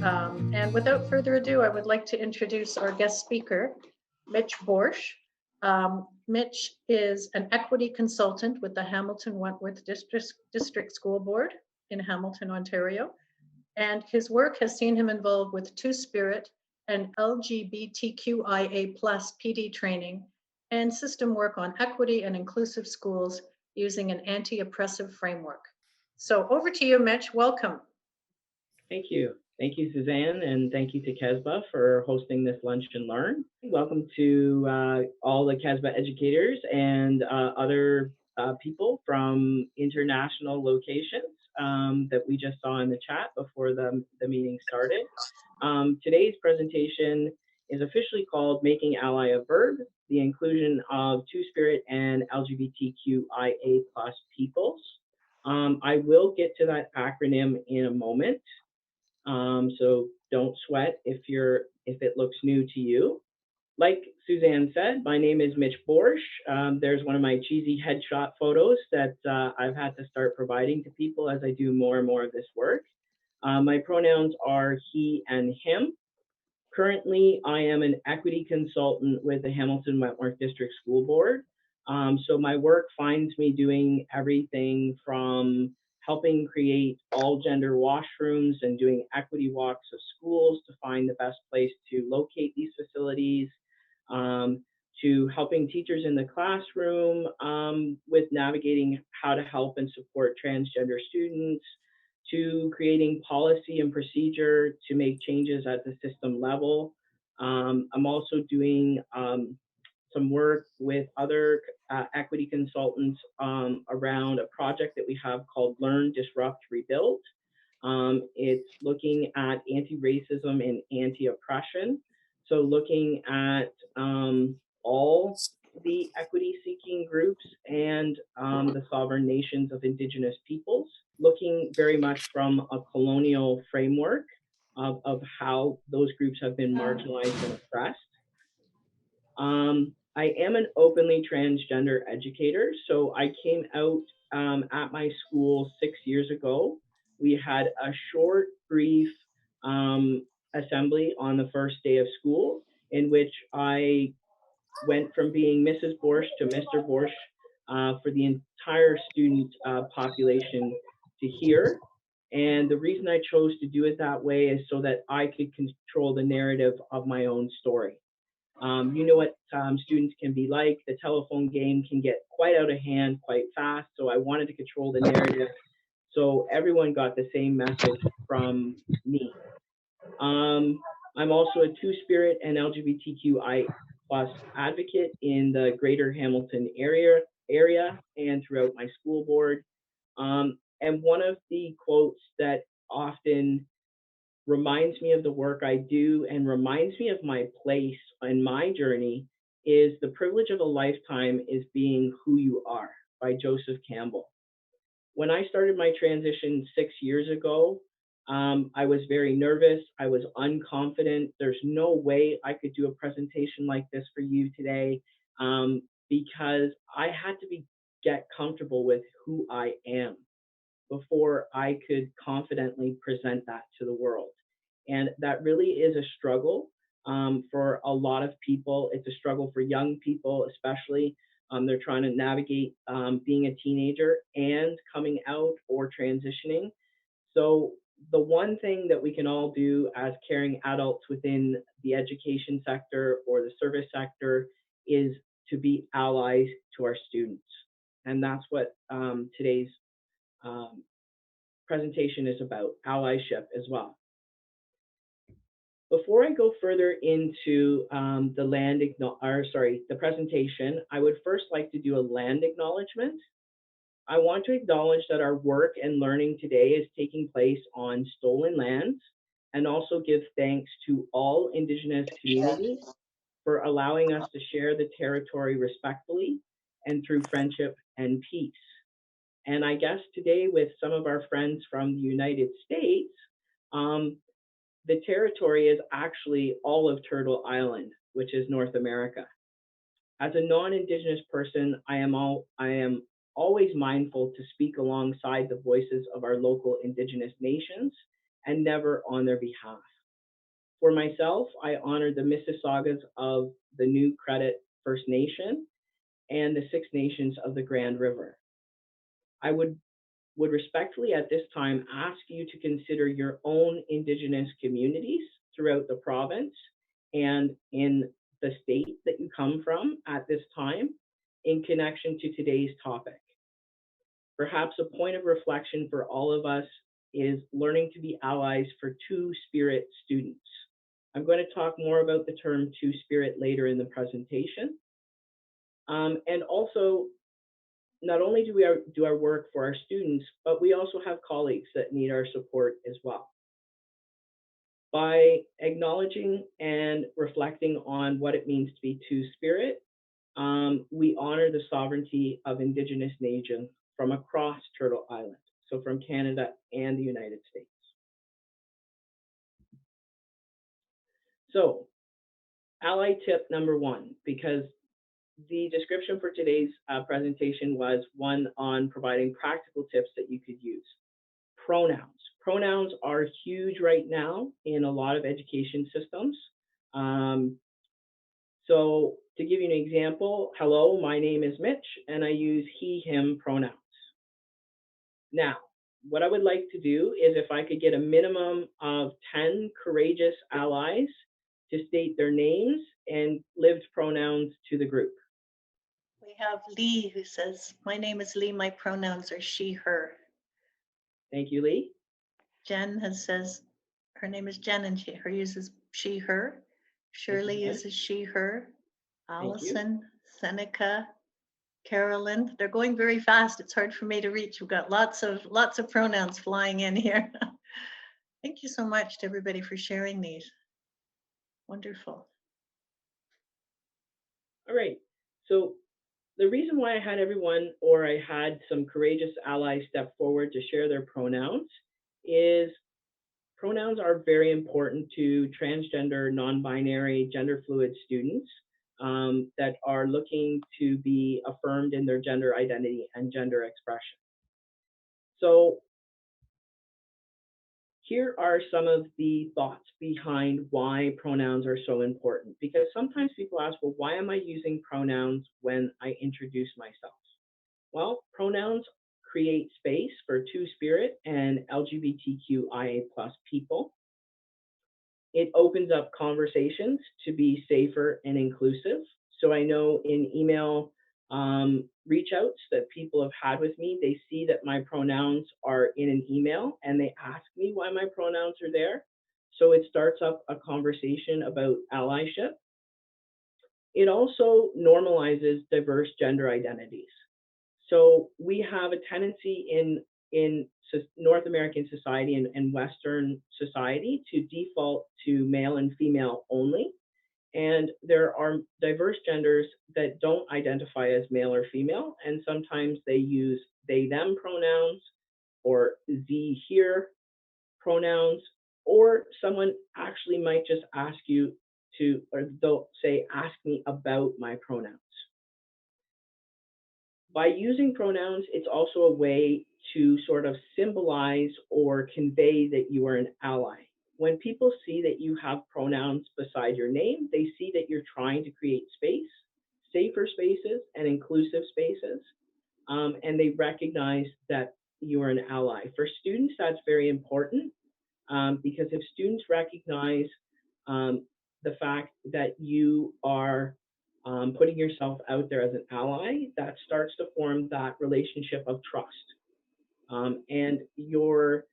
And without further ado, I would like to introduce our guest speaker, Mitch Borsch. Mitch is an equity consultant with the Hamilton Wentworth District School Board in Hamilton, Ontario. And his work has seen him involved with Two-Spirit and LGBTQIA+ PD training and system work on equity and inclusive schools using an anti-oppressive framework. So over to you, Mitch. Welcome. Thank you. Thank you, Suzanne, and thank you to CASBA for hosting this Lunch and Learn. Welcome to all the CASBA educators and other people from international locations that we just saw in the chat before the meeting started. Today's presentation is officially called Making Ally a Verb, the inclusion of Two-Spirit and LGBTQIA+ peoples. I will get to that acronym in a moment. So don't sweat if it looks new to you. Like Suzanne said, my name is Mitch Borsch. There's one of my cheesy headshot photos that I've had to start providing to people as I do more and more of this work. My pronouns are he and him. Currently, I am an equity consultant with the Hamilton Wentworth District School Board. So my work finds me doing everything from helping create all gender washrooms and doing equity walks of schools to find the best place to locate these facilities, to helping teachers in the classroom with navigating how to help and support transgender students, to creating policy and procedure to make changes at the system level. I'm also doing some work with other equity consultants around a project that we have called Learn, Disrupt, Rebuild. It's looking at anti-racism and anti-oppression. So looking at all the equity-seeking groups and the sovereign nations of Indigenous peoples, looking very much from a colonial framework of how those groups have been marginalized and oppressed. I am an openly transgender educator, so I came out at my school 6 years ago. We had a short, brief assembly on the first day of school in which I went from being Mrs. Borsch to Mr. Borsch for the entire student population to hear. And the reason I chose to do it that way is so that I could control the narrative of my own story. You know what students can be like. The telephone game can get quite out of hand quite fast. So I wanted to control the narrative so everyone got the same message from me. I'm also a Two-Spirit and LGBTQI+ advocate in the greater Hamilton area and throughout my school board. And one of the quotes that often reminds me of the work I do and reminds me of my place in my journey is "The privilege of a lifetime is being who you are" by Joseph Campbell. When I started my transition 6 years ago, I was very nervous. I was unconfident. There's no way I could do a presentation like this for you today because I had to get comfortable with who I am before I could confidently present that to the world. And that really is a struggle for a lot of people. It's a struggle for young people, especially. They're trying to navigate being a teenager and coming out or transitioning. So the one thing that we can all do as caring adults within the education sector or the service sector is to be allies to our students. And that's what today's presentation is about, allyship as well. Before I go further into the presentation, I would first like to do a land acknowledgement. I want to acknowledge that our work and learning today is taking place on stolen lands, and also give thanks to all Indigenous communities for allowing us to share the territory respectfully and through friendship and peace. And I guess today with some of our friends from the United States, the territory is actually all of Turtle Island, which is North America. As a non-Indigenous person, I am always mindful to speak alongside the voices of our local Indigenous nations and never on their behalf. For myself, I honor the Mississaugas of the New Credit First Nation and the Six Nations of the Grand River. I would respectfully at this time ask you to consider your own Indigenous communities throughout the province and in the state that you come from at this time in connection to today's topic. Perhaps a point of reflection for all of us is learning to be allies for Two-Spirit students. I'm going to talk more about the term Two-Spirit later in the presentation. And also, not only do we do our work for our students, but we also have colleagues that need our support as well. By acknowledging and reflecting on what it means to be Two-Spirit, we honor the sovereignty of Indigenous nations from across Turtle Island, so from Canada and the United States. So, ally tip number one, because the description for today's presentation was one on providing practical tips that you could use. Pronouns. Pronouns are huge right now in a lot of education systems. So to give you an example, hello, my name is Mitch, and I use he, him pronouns. Now, what I would like to do is if I could get a minimum of 10 courageous allies to state their names and lived pronouns to the group. We have Lee who says, my name is Lee, my pronouns are she, her. Thank you, Lee. Jen says, her name is Jen and her uses she, her. Shirley uses she, her. Allison, Seneca, Carolyn. They're going very fast. It's hard for me to reach. We've got lots of pronouns flying in here. Thank you so much to everybody for sharing these. Wonderful. All right. So the reason why I had everyone, or I had some courageous allies step forward to share their pronouns is pronouns are very important to transgender, non-binary, gender fluid students that are looking to be affirmed in their gender identity and gender expression. So here are some of the thoughts behind why pronouns are so important, because sometimes people ask, well, why am I using pronouns when I introduce myself? Well, pronouns create space for Two-Spirit and LGBTQIA+ people. It opens up conversations to be safer and inclusive. So I know in email reach outs that people have had with me, they see that my pronouns are in an email and they ask me why my pronouns are there. So it starts up a conversation about allyship. It also normalizes diverse gender identities. So we have a tendency in North American society and Western society to default to male and female only. And there are diverse genders that don't identify as male or female, and sometimes they use they, them pronouns or ze, here pronouns, or someone actually might just ask you to, or they'll say, ask me about my pronouns. By using pronouns, it's also a way to sort of symbolize or convey that you are an ally. When people see that you have pronouns beside your name, they see that you're trying to create space, safer spaces and inclusive spaces, and they recognize that you are an ally. For students, that's very important because if students recognize the fact that you are putting yourself out there as an ally, that starts to form that relationship of trust. And your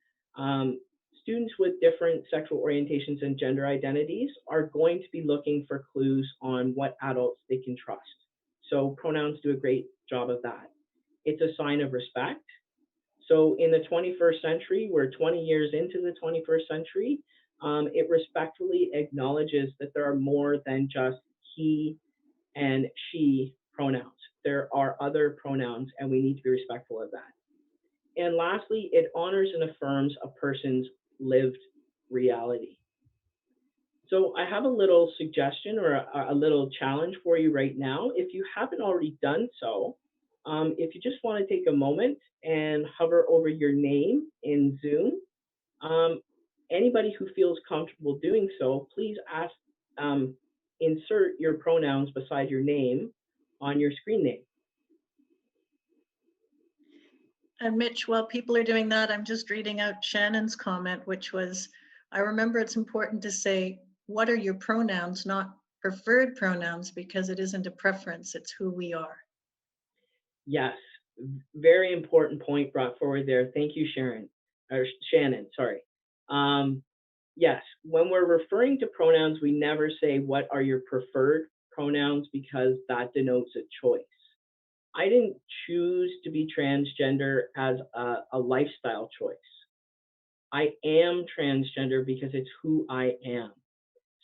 students with different sexual orientations and gender identities are going to be looking for clues on what adults they can trust. So pronouns do a great job of that. It's a sign of respect. So in the 21st century, we're 20 years into the 21st century, it respectfully acknowledges that there are more than just he and she pronouns. There are other pronouns, and we need to be respectful of that. And lastly, it honors and affirms a person's lived reality. So I have a little suggestion or a little challenge for you right now. If you haven't already done so, if you just want to take a moment and hover over your name in Zoom, anybody who feels comfortable doing so, please insert your pronouns beside your name on your screen name. And Mitch, while people are doing that, I'm just reading out Shannon's comment, which was, I remember it's important to say, what are your pronouns, not preferred pronouns, because it isn't a preference, it's who we are. Yes, very important point brought forward there. Thank you, Shannon, sorry. Yes, when we're referring to pronouns, we never say, what are your preferred pronouns, because that denotes a choice. I didn't choose to be transgender as a lifestyle choice. I am transgender because it's who I am.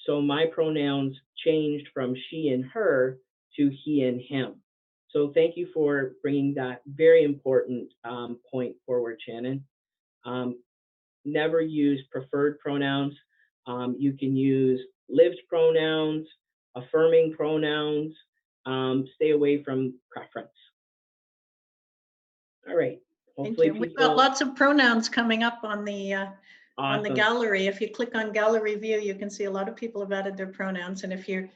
So my pronouns changed from she and her to he and him. So thank you for bringing that very important point forward, Shannon. Never use preferred pronouns. You can use lived pronouns, affirming pronouns. Stay away from preference. All right. Hopefully Thank you. We've got lots of pronouns coming up on the gallery. If you click on gallery view, you can see a lot of people have added their pronouns. And if you're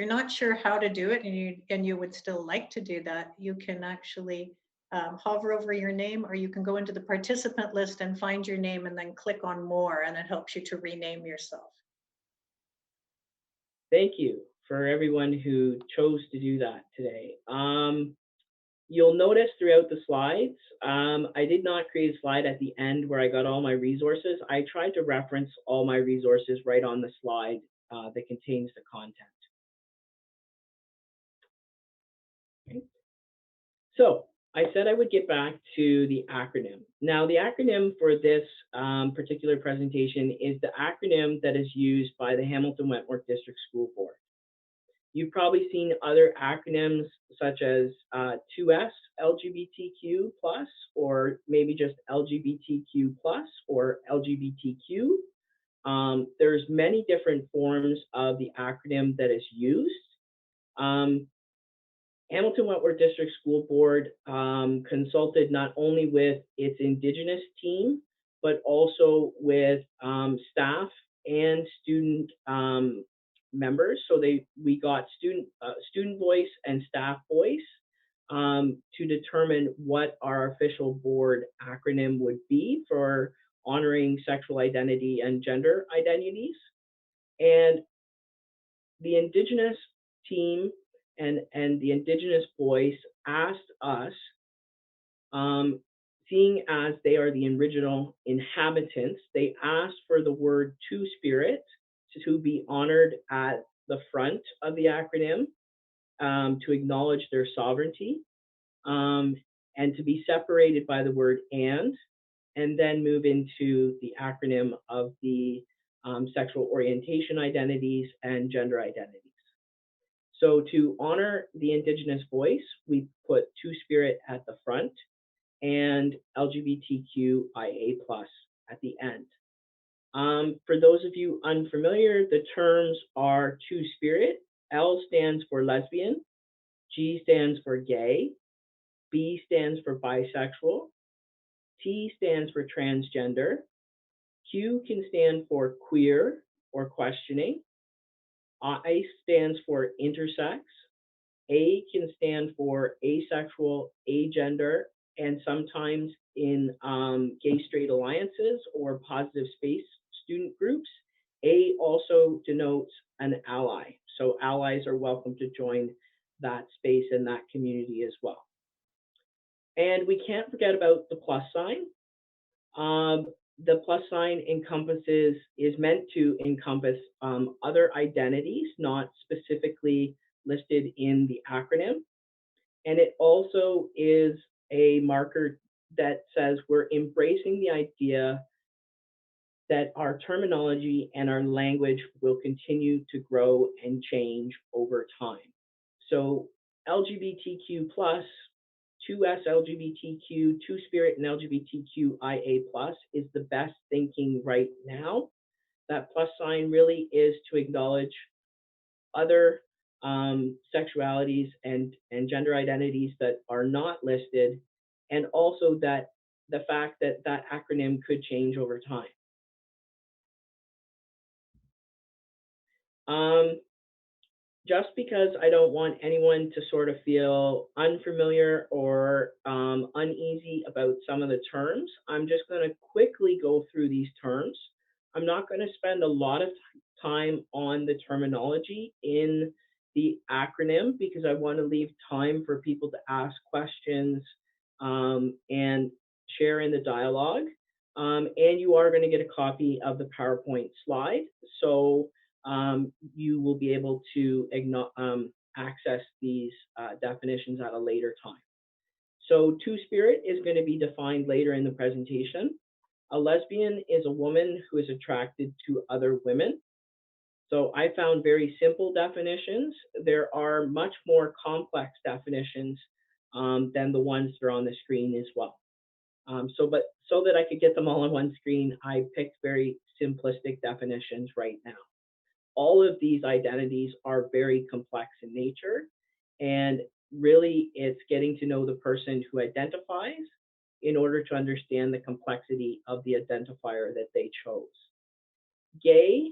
not sure how to do it, and you would still like to do that, you can actually hover over your name, or you can go into the participant list and find your name and then click on more, and it helps you to rename yourself. Thank you for everyone who chose to do that today. You'll notice throughout the slides, I did not create a slide at the end where I got all my resources. I tried to reference all my resources right on the slide that contains the content. Okay. So I said I would get back to the acronym. Now, the acronym for this particular presentation is the acronym that is used by the Hamilton Wentworth District School Board. You've probably seen other acronyms such as 2S, LGBTQ+, or maybe just LGBTQ+, or LGBTQ. There's many different forms of the acronym that is used. Hamilton Wentworth District School Board consulted not only with its Indigenous team, but also with staff and student members. So we got student voice and staff voice to determine what our official board acronym would be for honoring sexual identity and gender identities. And the Indigenous team and the Indigenous voice asked us, seeing as they are the original inhabitants, they asked for the word Two-Spirit to be honored at the front of the acronym to acknowledge their sovereignty, and to be separated by the word and then move into the acronym of the sexual orientation identities and gender identities. So to honor the Indigenous voice, we put Two-Spirit at the front and LGBTQIA+ at the end. For those of you unfamiliar, the terms are Two-Spirit. L stands for lesbian, G stands for gay, B stands for bisexual, T stands for transgender, Q can stand for queer or questioning, I stands for intersex, A can stand for asexual, agender, and sometimes in gay straight alliances or positive space student groups, A also denotes an ally. So allies are welcome to join that space and that community as well. And we can't forget about the plus sign. The plus sign is meant to encompass other identities, not specifically listed in the acronym. And it also is a marker that says we're embracing the idea that our terminology and our language will continue to grow and change over time. So LGBTQ+, 2S LGBTQ, Two-Spirit, and LGBTQIA+ is the best thinking right now. That plus sign really is to acknowledge other sexualities and gender identities that are not listed, and also that the fact that that acronym could change over time. Um, just because I don't want anyone to sort of feel unfamiliar or uneasy about some of the terms, I'm just going to quickly go through these terms. I'm not going to spend a lot of time on the terminology in the acronym because I want to leave time for people to ask questions and share in the dialogue. And you are going to get a copy of the PowerPoint slide. So you will be able to access these definitions at a later time. So two-spirit is going to be defined later in the presentation. A lesbian is a woman who is attracted to other women. So I found very simple definitions. There are much more complex definitions than the ones that are on the screen as well. So that I could get them all on one screen, I picked very simplistic definitions right now. All of these identities are very complex in nature, and really it's getting to know the person who identifies in order to understand the complexity of the identifier that they chose. Gay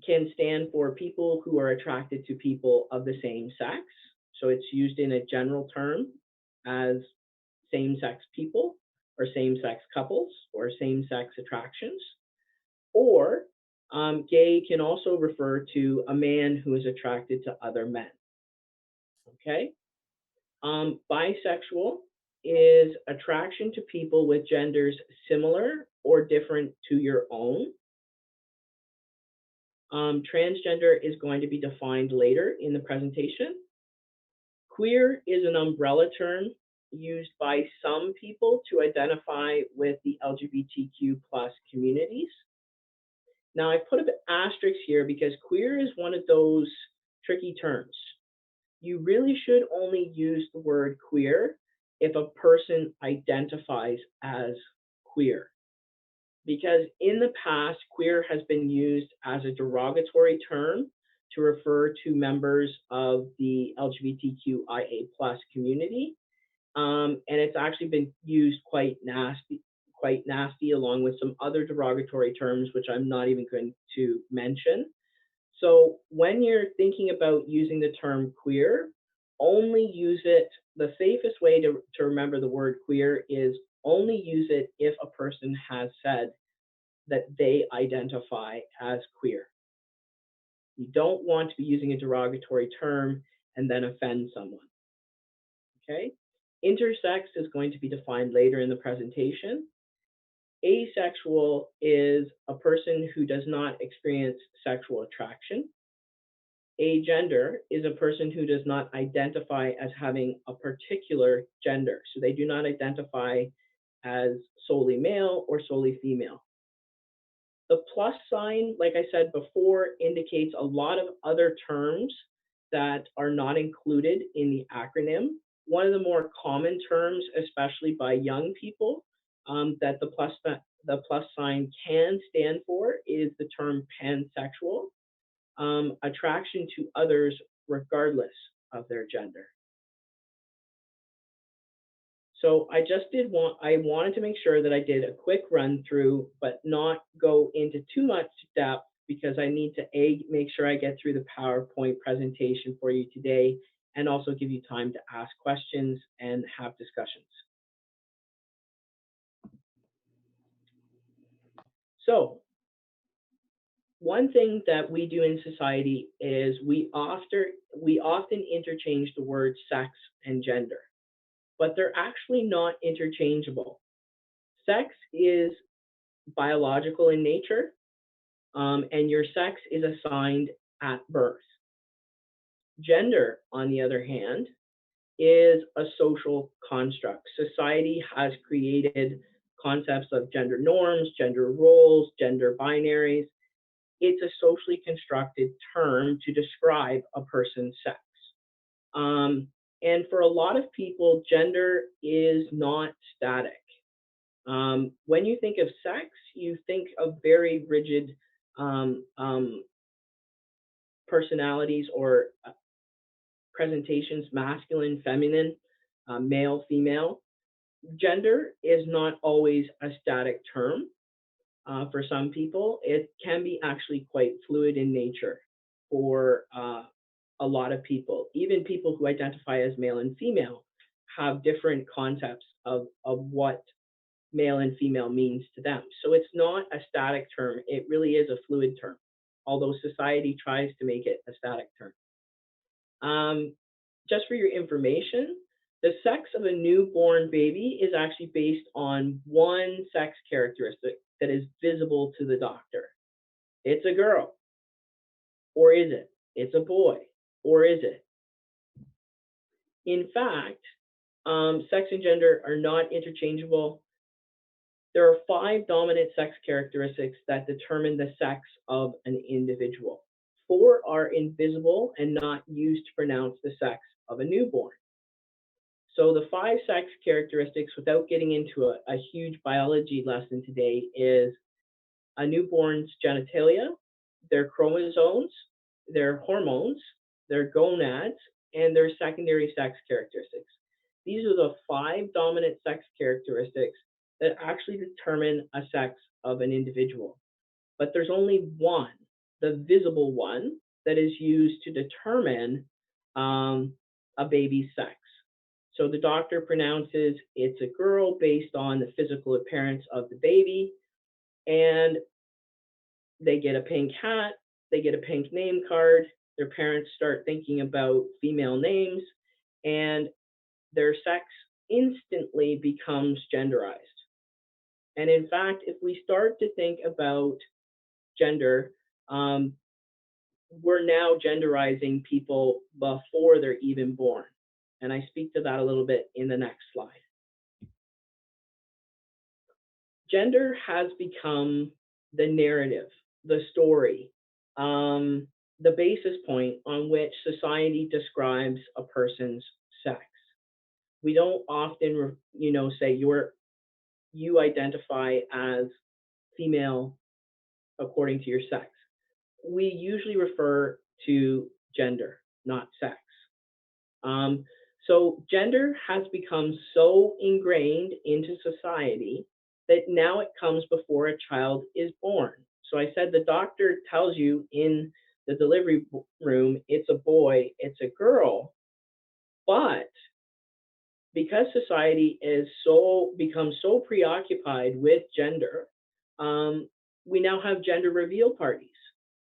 can stand for people who are attracted to people of the same sex. So it's used in a general term as same-sex people or same-sex couples or same-sex attractions. Or gay can also refer to a man who is attracted to other men. Okay? Bisexual is attraction to people with genders similar or different to your own. Transgender is going to be defined later in the presentation. Queer is an umbrella term used by some people to identify with the LGBTQ plus communities. Now, I put an asterisk here because queer is one of those tricky terms. You really should only use the word queer if a person identifies as queer. Because in the past, queer has been used as a derogatory term to refer to members of the LGBTQIA plus community. And it's actually been used quite nasty along with some other derogatory terms, which I'm not even going to mention. So when you're thinking about using the term queer, only use it, the safest way to remember the word queer is only use it if a person has said that they identify as queer. You don't want to be using a derogatory term and then offend someone. Okay? Intersex is going to be defined later in the presentation. Asexual is a person who does not experience sexual attraction. Agender is a person who does not identify as having a particular gender. So they do not identify as solely male or solely female. The plus sign, like I said before, indicates a lot of other terms that are not included in the acronym. One of the more common terms, especially by young people, that the plus sign can stand for is the term pansexual, attraction to others regardless of their gender. So I wanted to make sure that I did a quick run through, but not go into too much depth because I need to make sure I get through the PowerPoint presentation for you today and also give you time to ask questions and have discussions. So one thing that we do in society is we often interchange the words sex and gender, but they're actually not interchangeable. Sex is biological in nature, and your sex is assigned at birth. Gender, on the other hand, is a social construct. Society has created concepts of gender norms, gender roles, gender binaries. It's a socially constructed term to describe a person's sex. And for a lot of people, gender is not static. When you think of sex, you think of very rigid personalities or presentations, masculine, feminine, male, female. Gender is not always a static term. For some people, it can be actually quite fluid in nature. for a lot of people. Even people who identify as male and female have different concepts of what male and female means to them. So it's not a static term. It really is a fluid term, although society tries to make it a static term. Just for your information, the sex of a newborn baby is actually based on one sex characteristic that is visible to the doctor. It's a girl, or is it? It's a boy, or is it? In fact, sex and gender are not interchangeable. There are 5 dominant sex characteristics that determine the sex of an individual. 4 are invisible and not used to pronounce the sex of a newborn. So the 5 sex characteristics, without getting into a huge biology lesson today, is a newborn's genitalia, their chromosomes, their hormones, their gonads, and their secondary sex characteristics. These are the 5 dominant sex characteristics that actually determine a sex of an individual. But there's only one, the visible one, that is used to determine a baby's sex. So the doctor pronounces it's a girl based on the physical appearance of the baby, and they get a pink hat, they get a pink name card, their parents start thinking about female names, and their sex instantly becomes genderized. And in fact, if we start to think about gender, we're now genderizing people before they're even born. And I speak to that a little bit in the next slide. Gender has become the narrative, the story, the basis point on which society describes a person's sex. We don't often, say you identify as female according to your sex. We usually refer to gender, not sex. So gender has become so ingrained into society that now it comes before a child is born. So I said the doctor tells you in the delivery room, it's a boy, it's a girl, but because society is become so preoccupied with gender, we now have gender reveal parties.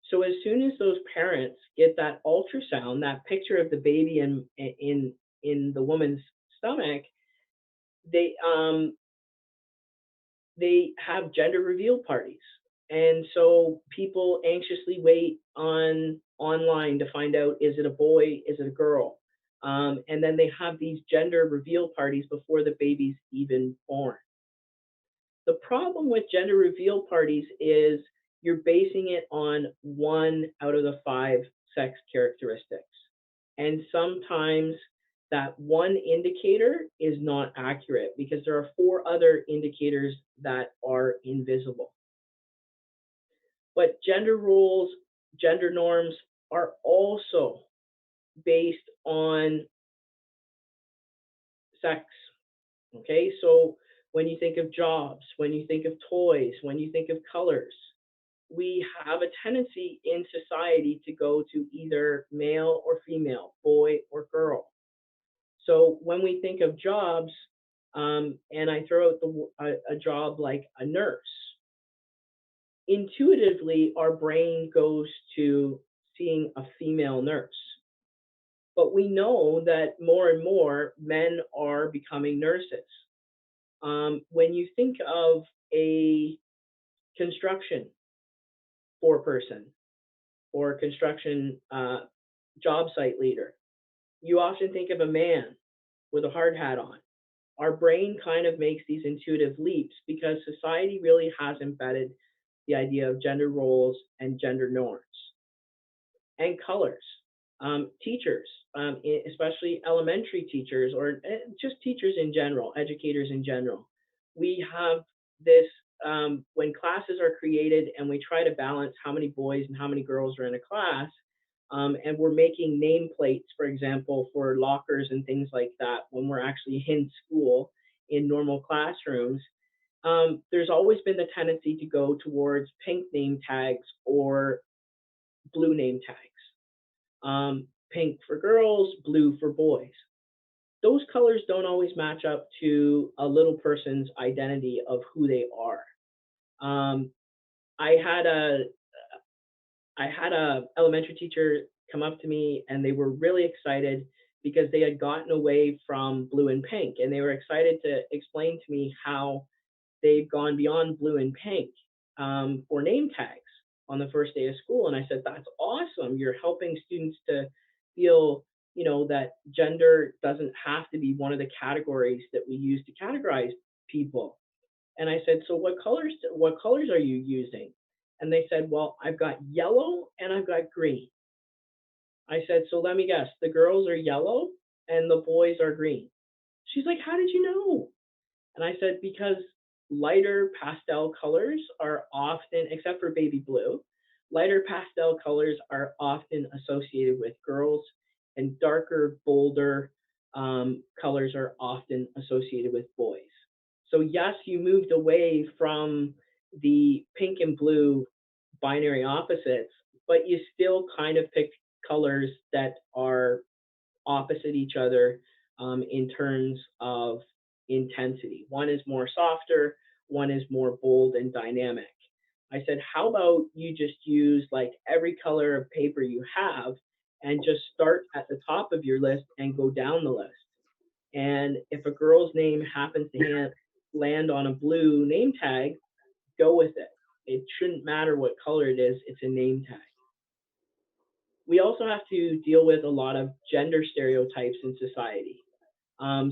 So as soon as those parents get that ultrasound, that picture of the baby in the woman's stomach, they have gender reveal parties, and so people anxiously wait online to find out, is it a boy, is it a girl, and then they have these gender reveal parties before the baby's even born. The problem with gender reveal parties is you're basing it on 1 out of the 5 sex characteristics. And sometimes that one indicator is not accurate because there are 4 other indicators that are invisible. But gender roles, gender norms are also based on sex. Okay, so when you think of jobs, when you think of toys, when you think of colors, we have a tendency in society to go to either male or female, boy or girl. So when we think of jobs, and I throw out a job like a nurse, intuitively our brain goes to seeing a female nurse. But we know that more and more men are becoming nurses. When you think of a construction foreperson or construction job site leader, you often think of a man with a hard hat on. Our brain kind of makes these intuitive leaps because society really has embedded the idea of gender roles and gender norms. And colors. Teachers, especially elementary teachers or just teachers in general, educators in general. We have this, when classes are created and we try to balance how many boys and how many girls are in a class, and we're making nameplates, for example, for lockers and things like that when we're actually in school in normal classrooms, there's always been the tendency to go towards pink name tags or blue name tags. Pink for girls, blue for boys. Those colors don't always match up to a little person's identity of who they are. Um, I had a elementary teacher come up to me and they were really excited because they had gotten away from blue and pink, and they were excited to explain to me how they've gone beyond blue and pink for name tags on the first day of school. And I said, that's awesome. You're helping students to feel, that gender doesn't have to be one of the categories that we use to categorize people. And I said, so what colors are you using? And they said, well, I've got yellow and I've got green. I said, so let me guess, the girls are yellow and the boys are green. She's like, how did you know? And I said, because lighter pastel colors are often, except for baby blue, lighter pastel colors are often associated with girls, and darker, bolder colors are often associated with boys. So yes, you moved away from the pink and blue binary opposites, but you still kind of picked colors that are opposite each other in terms of intensity. One is more softer, one is more bold and dynamic. I said, how about you just use like every color of paper you have and just start at the top of your list and go down the list. And if a girl's name happens to land on a blue name tag, go with it. It shouldn't matter what color it is, it's a name tag. We also have to deal with a lot of gender stereotypes in society.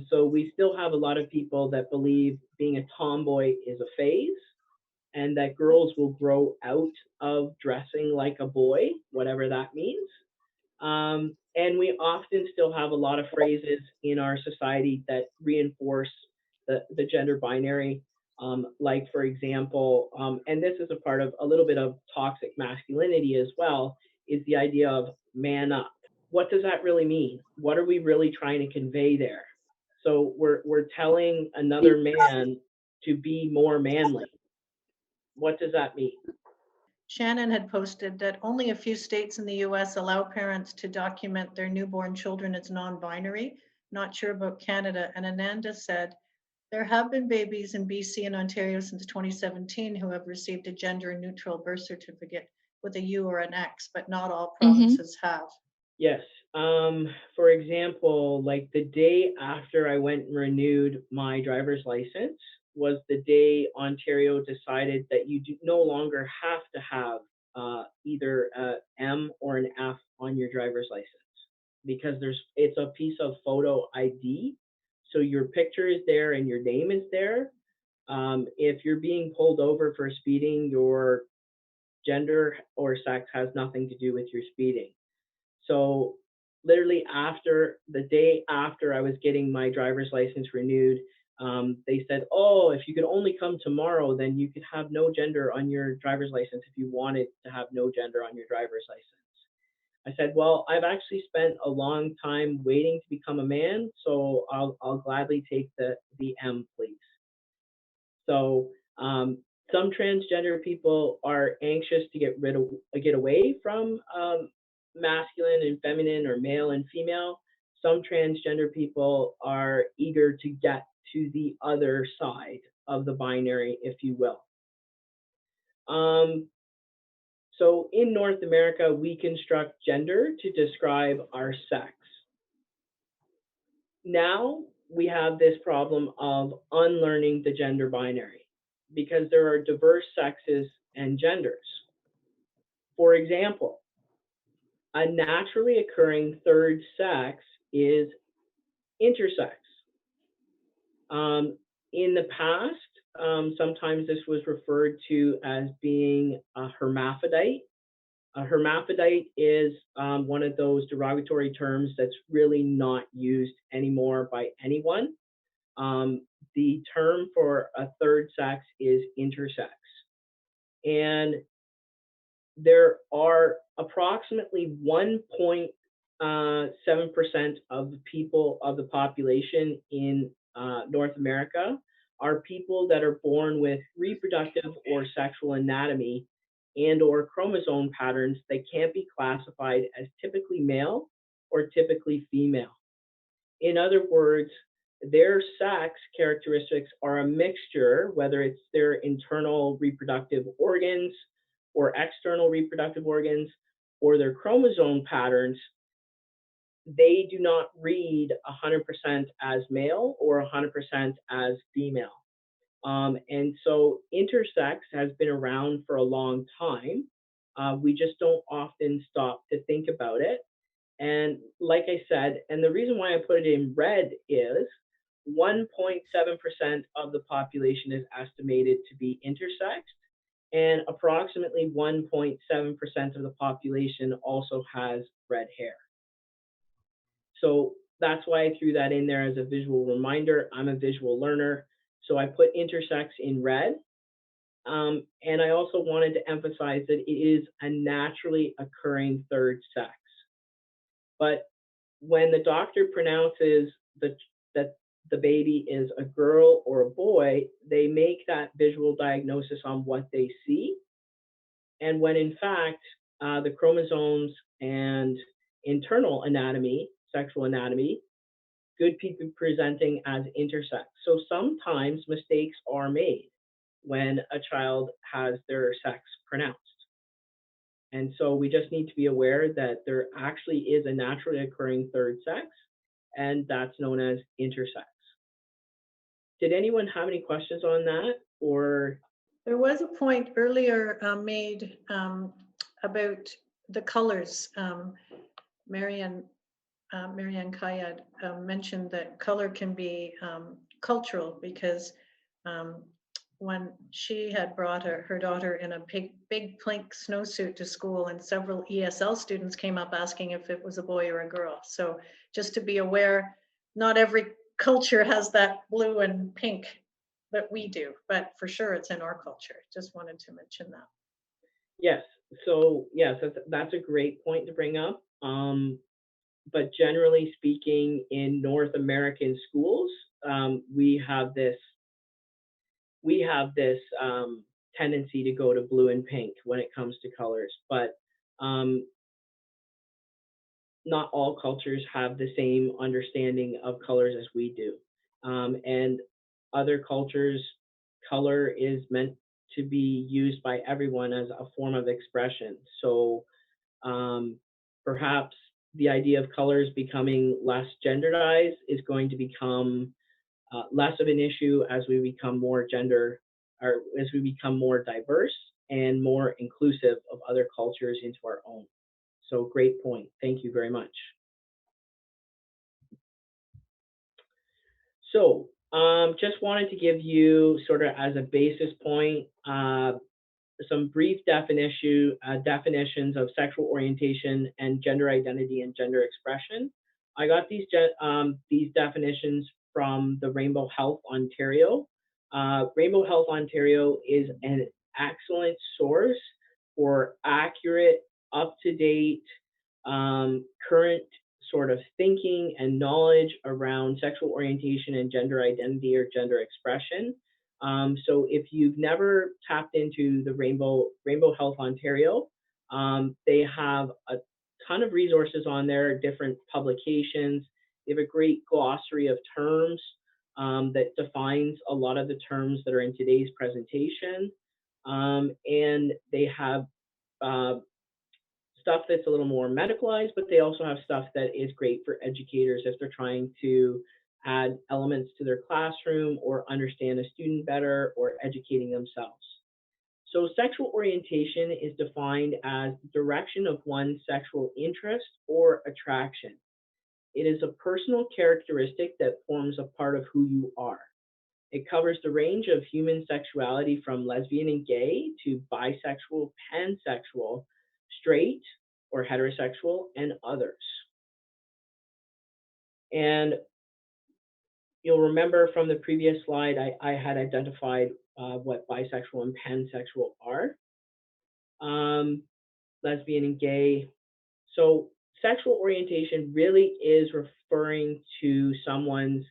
So we still have a lot of people that believe being a tomboy is a phase, and that girls will grow out of dressing like a boy, whatever that means. And we often still have a lot of phrases in our society that reinforce the gender binary. Like, for example, and this is a part of a little bit of toxic masculinity as well, is the idea of man up. What does that really mean? What are we really trying to convey there? So we're telling another man to be more manly. What does that mean? Shannon had posted that only a few states in the US allow parents to document their newborn children as non-binary. Not sure about Canada. And Ananda said, there have been babies in BC and Ontario since 2017 who have received a gender-neutral birth certificate with a U or an X, but not all provinces have. Yes. For example, like the day after I went and renewed my driver's license was the day Ontario decided that you no longer have to have either a M or an F on your driver's license, because it's a piece of photo ID. So your picture is there and your name is there. If you're being pulled over for speeding, your gender or sex has nothing to do with your speeding. So literally the day after I was getting my driver's license renewed, they said, oh, if you could only come tomorrow, then you could have no gender on your driver's license if you wanted to have no gender on your driver's license. I said, well, I've actually spent a long time waiting to become a man, so I'll gladly take the M, please. So some transgender people are anxious to get away from masculine and feminine or male and female. Some transgender people are eager to get to the other side of the binary, if you will. So in North America, we construct gender to describe our sex. Now we have this problem of unlearning the gender binary because there are diverse sexes and genders. For example, a naturally occurring third sex is intersex. In the past, sometimes this was referred to as being a hermaphrodite. A hermaphrodite is one of those derogatory terms that's really not used anymore by anyone. The term for a third sex is intersex. And there are approximately 1.7% of the people of the population in North America are people that are born with reproductive or sexual anatomy and or chromosome patterns that can't be classified as typically male or typically female. In other words, their sex characteristics are a mixture, whether it's their internal reproductive organs or external reproductive organs or their chromosome patterns. They do not read 100% as male or 100% as female. And so intersex has been around for a long time. We just don't often stop to think about it. And like I said, and the reason why I put it in red is 1.7% of the population is estimated to be intersexed, and approximately 1.7% of the population also has red hair. So that's why I threw that in there as a visual reminder. I'm a visual learner, so I put intersex in red. And I also wanted to emphasize that it is a naturally occurring third sex. But when the doctor pronounces that the baby is a girl or a boy, they make that visual diagnosis on what they see. And when in fact, the chromosomes and internal anatomy, sexual anatomy, could be presenting as intersex. So sometimes mistakes are made when a child has their sex pronounced. And so we just need to be aware that there actually is a naturally occurring third sex, and that's known as intersex. Did anyone have any questions on that? Or There was a point earlier made about the colors. Marianne Kayad mentioned that color can be cultural because when she had brought her daughter in a big pink snowsuit to school, and several ESL students came up asking if it was a boy or a girl. So just to be aware, not every culture has that blue and pink that we do, but for sure it's in our culture. Just wanted to mention that. yes, so yes, that's a great point to bring up. But generally speaking, in North American schools, we have this tendency to go to blue and pink when it comes to colors, but not all cultures have the same understanding of colors as we do. And other cultures, color is meant to be used by everyone as a form of expression. So perhaps the idea of colors becoming less genderized is going to become less of an issue as we become more or as we become more diverse and more inclusive of other cultures into our own. So great point. Thank you very much. So just wanted to give you sort of as a basis point, some brief definitions of sexual orientation and gender identity and gender expression. I got these definitions from the Rainbow Health Ontario. Rainbow Health Ontario is an excellent source for accurate, up-to-date, current sort of thinking and knowledge around sexual orientation and gender identity or gender expression. So if you've never tapped into the Rainbow Health Ontario, they have a ton of resources on there, different publications. They have a great glossary of terms that defines a lot of the terms that are in today's presentation. And they have stuff that's a little more medicalized, but they also have stuff that is great for educators if they're trying to add elements to their classroom or understand a student better or educating themselves. So sexual orientation is defined as the direction of one's sexual interest or attraction. It is a personal characteristic that forms a part of who you are. It covers the range of human sexuality from lesbian and gay to bisexual, pansexual, straight or heterosexual, and others. And you'll remember from the previous slide, I had identified what bisexual and pansexual are. Lesbian and gay. So sexual orientation really is referring to someone's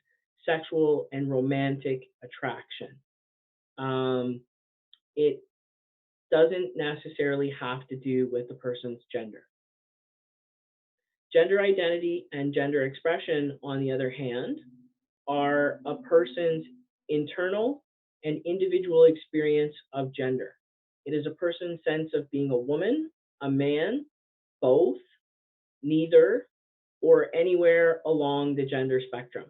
sexual and romantic attraction. It doesn't necessarily have to do with the person's gender. Gender identity and gender expression, on the other hand, are a person's internal and individual experience of gender. It is a person's sense of being a woman, a man, both, neither, or anywhere along the gender spectrum.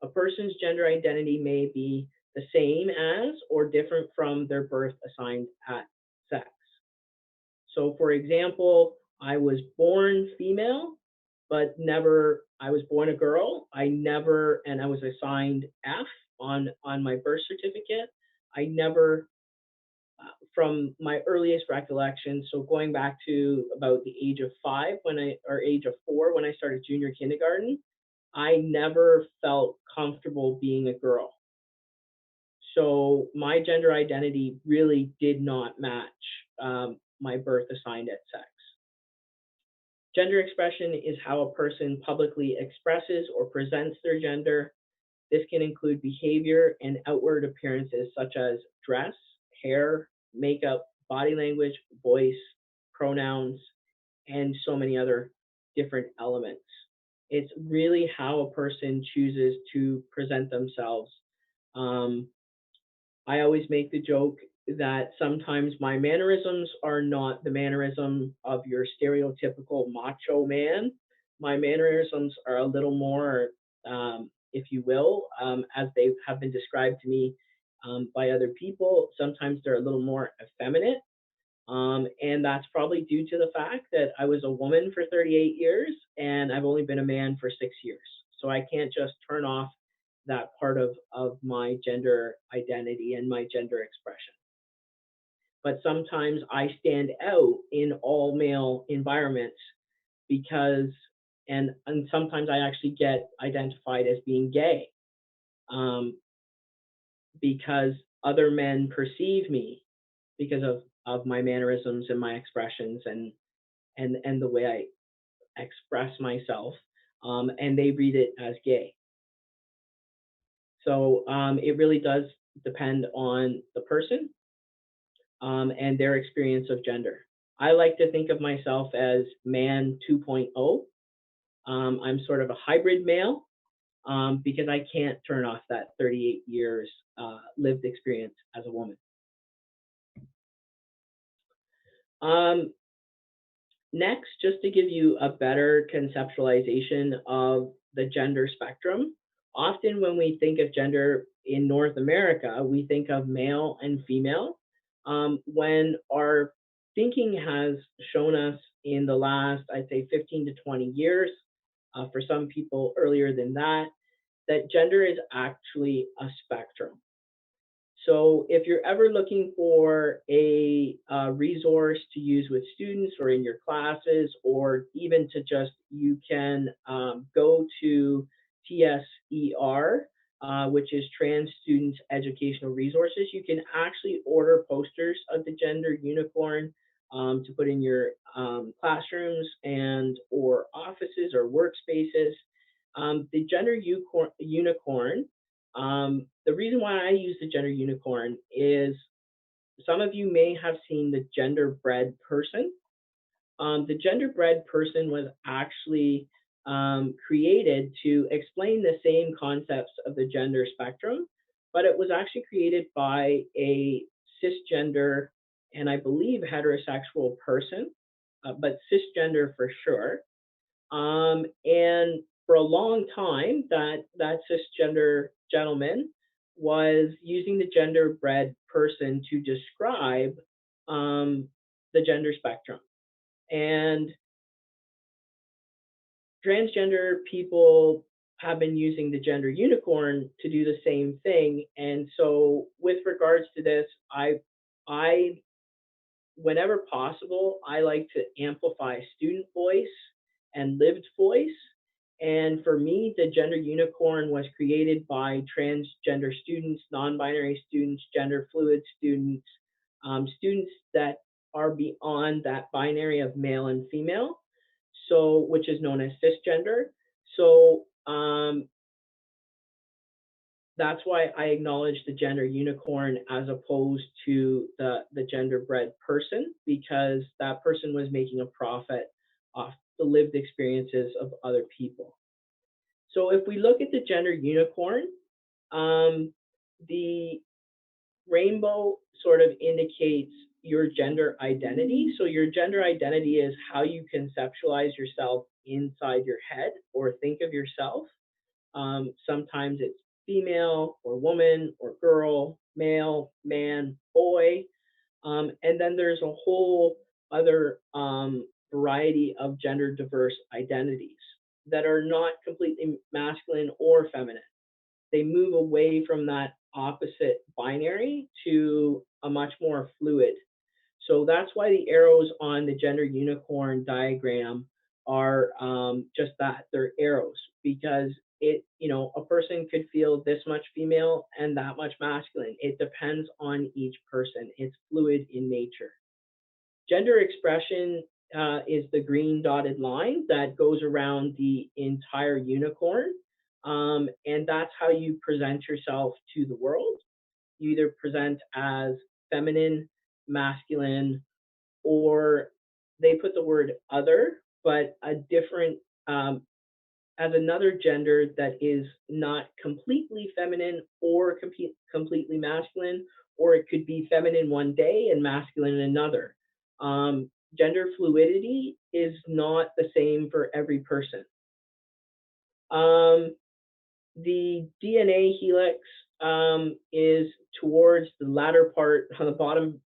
A person's gender identity may be the same as or different from their birth assigned at sex. So for example, I was born female, but I was born a girl. And I was assigned F on my birth certificate. I never, from my earliest recollection, so going back to about the age of 5 or age of 4 when I started junior kindergarten, I never felt comfortable being a girl. So my gender identity really did not match my birth assigned at sex. Gender expression is how a person publicly expresses or presents their gender. This can include behavior and outward appearances such as dress, hair, makeup, body language, voice, pronouns, and so many other different elements. It's really how a person chooses to present themselves. I always make the joke that sometimes my mannerisms are not the mannerism of your stereotypical macho man. My mannerisms are a little more, if you will, as they have been described to me by other people. Sometimes they're a little more effeminate. And that's probably due to the fact that I was a woman for 38 years and I've only been a man for 6 years. So I can't just turn off that part of my gender identity and my gender expression. But sometimes I stand out in all male environments because, and sometimes I actually get identified as being gay because other men perceive me because of my mannerisms and my expressions and the way I express myself, and they read it as gay. So it really does depend on the person and their experience of gender. I like to think of myself as man 2.0. I'm sort of a hybrid male because I can't turn off that 38 years lived experience as a woman. Next, just to give you a better conceptualization of the gender spectrum, often when we think of gender in North America, we think of male and female. When our thinking has shown us in the last, I'd say 15 to 20 years, for some people earlier than that, that gender is actually a spectrum. So if you're ever looking for a resource to use with students or in your classes, or even to just, you can go to TSER, which is Trans Students Educational Resources. You can actually order posters of the gender unicorn to put in your classrooms and or offices or workspaces. The gender unicorn, the reason why I use the gender unicorn is some of you may have seen the genderbread person. The genderbread person was actually created to explain the same concepts of the gender spectrum, but it was actually created by a cisgender and I believe heterosexual person, but cisgender for sure. And for a long time, that cisgender gentleman was using the genderbread person to describe the gender spectrum. And transgender people have been using the gender unicorn to do the same thing. And so with regards to this, I whenever possible, I like to amplify student voice and lived voice. And for me, the gender unicorn was created by transgender students, non-binary students, gender fluid students, students that are beyond that binary of male and female, so which is known as cisgender. So that's why I acknowledge the gender unicorn as opposed to the genderbread person, because that person was making a profit off the lived experiences of other people. So if we look at the gender unicorn, the rainbow sort of indicates your gender identity. So your gender identity is how you conceptualize yourself inside your head or think of yourself. Sometimes it's female or woman or girl, male, man, boy. And then there's a whole other variety of gender diverse identities that are not completely masculine or feminine. They move away from that opposite binary to a much more fluid. So that's why the arrows on the gender unicorn diagram are just that, they're arrows, because a person could feel this much female and that much masculine. It depends on each person. It's fluid in nature. Gender expression is the green dotted line that goes around the entire unicorn. And that's how you present yourself to the world. You either present as feminine, masculine, or they put the word other, but a different, as another gender that is not completely feminine or completely masculine, or it could be feminine one day and masculine another. Gender fluidity is not the same for every person. The DNA helix is towards the latter part, on the bottom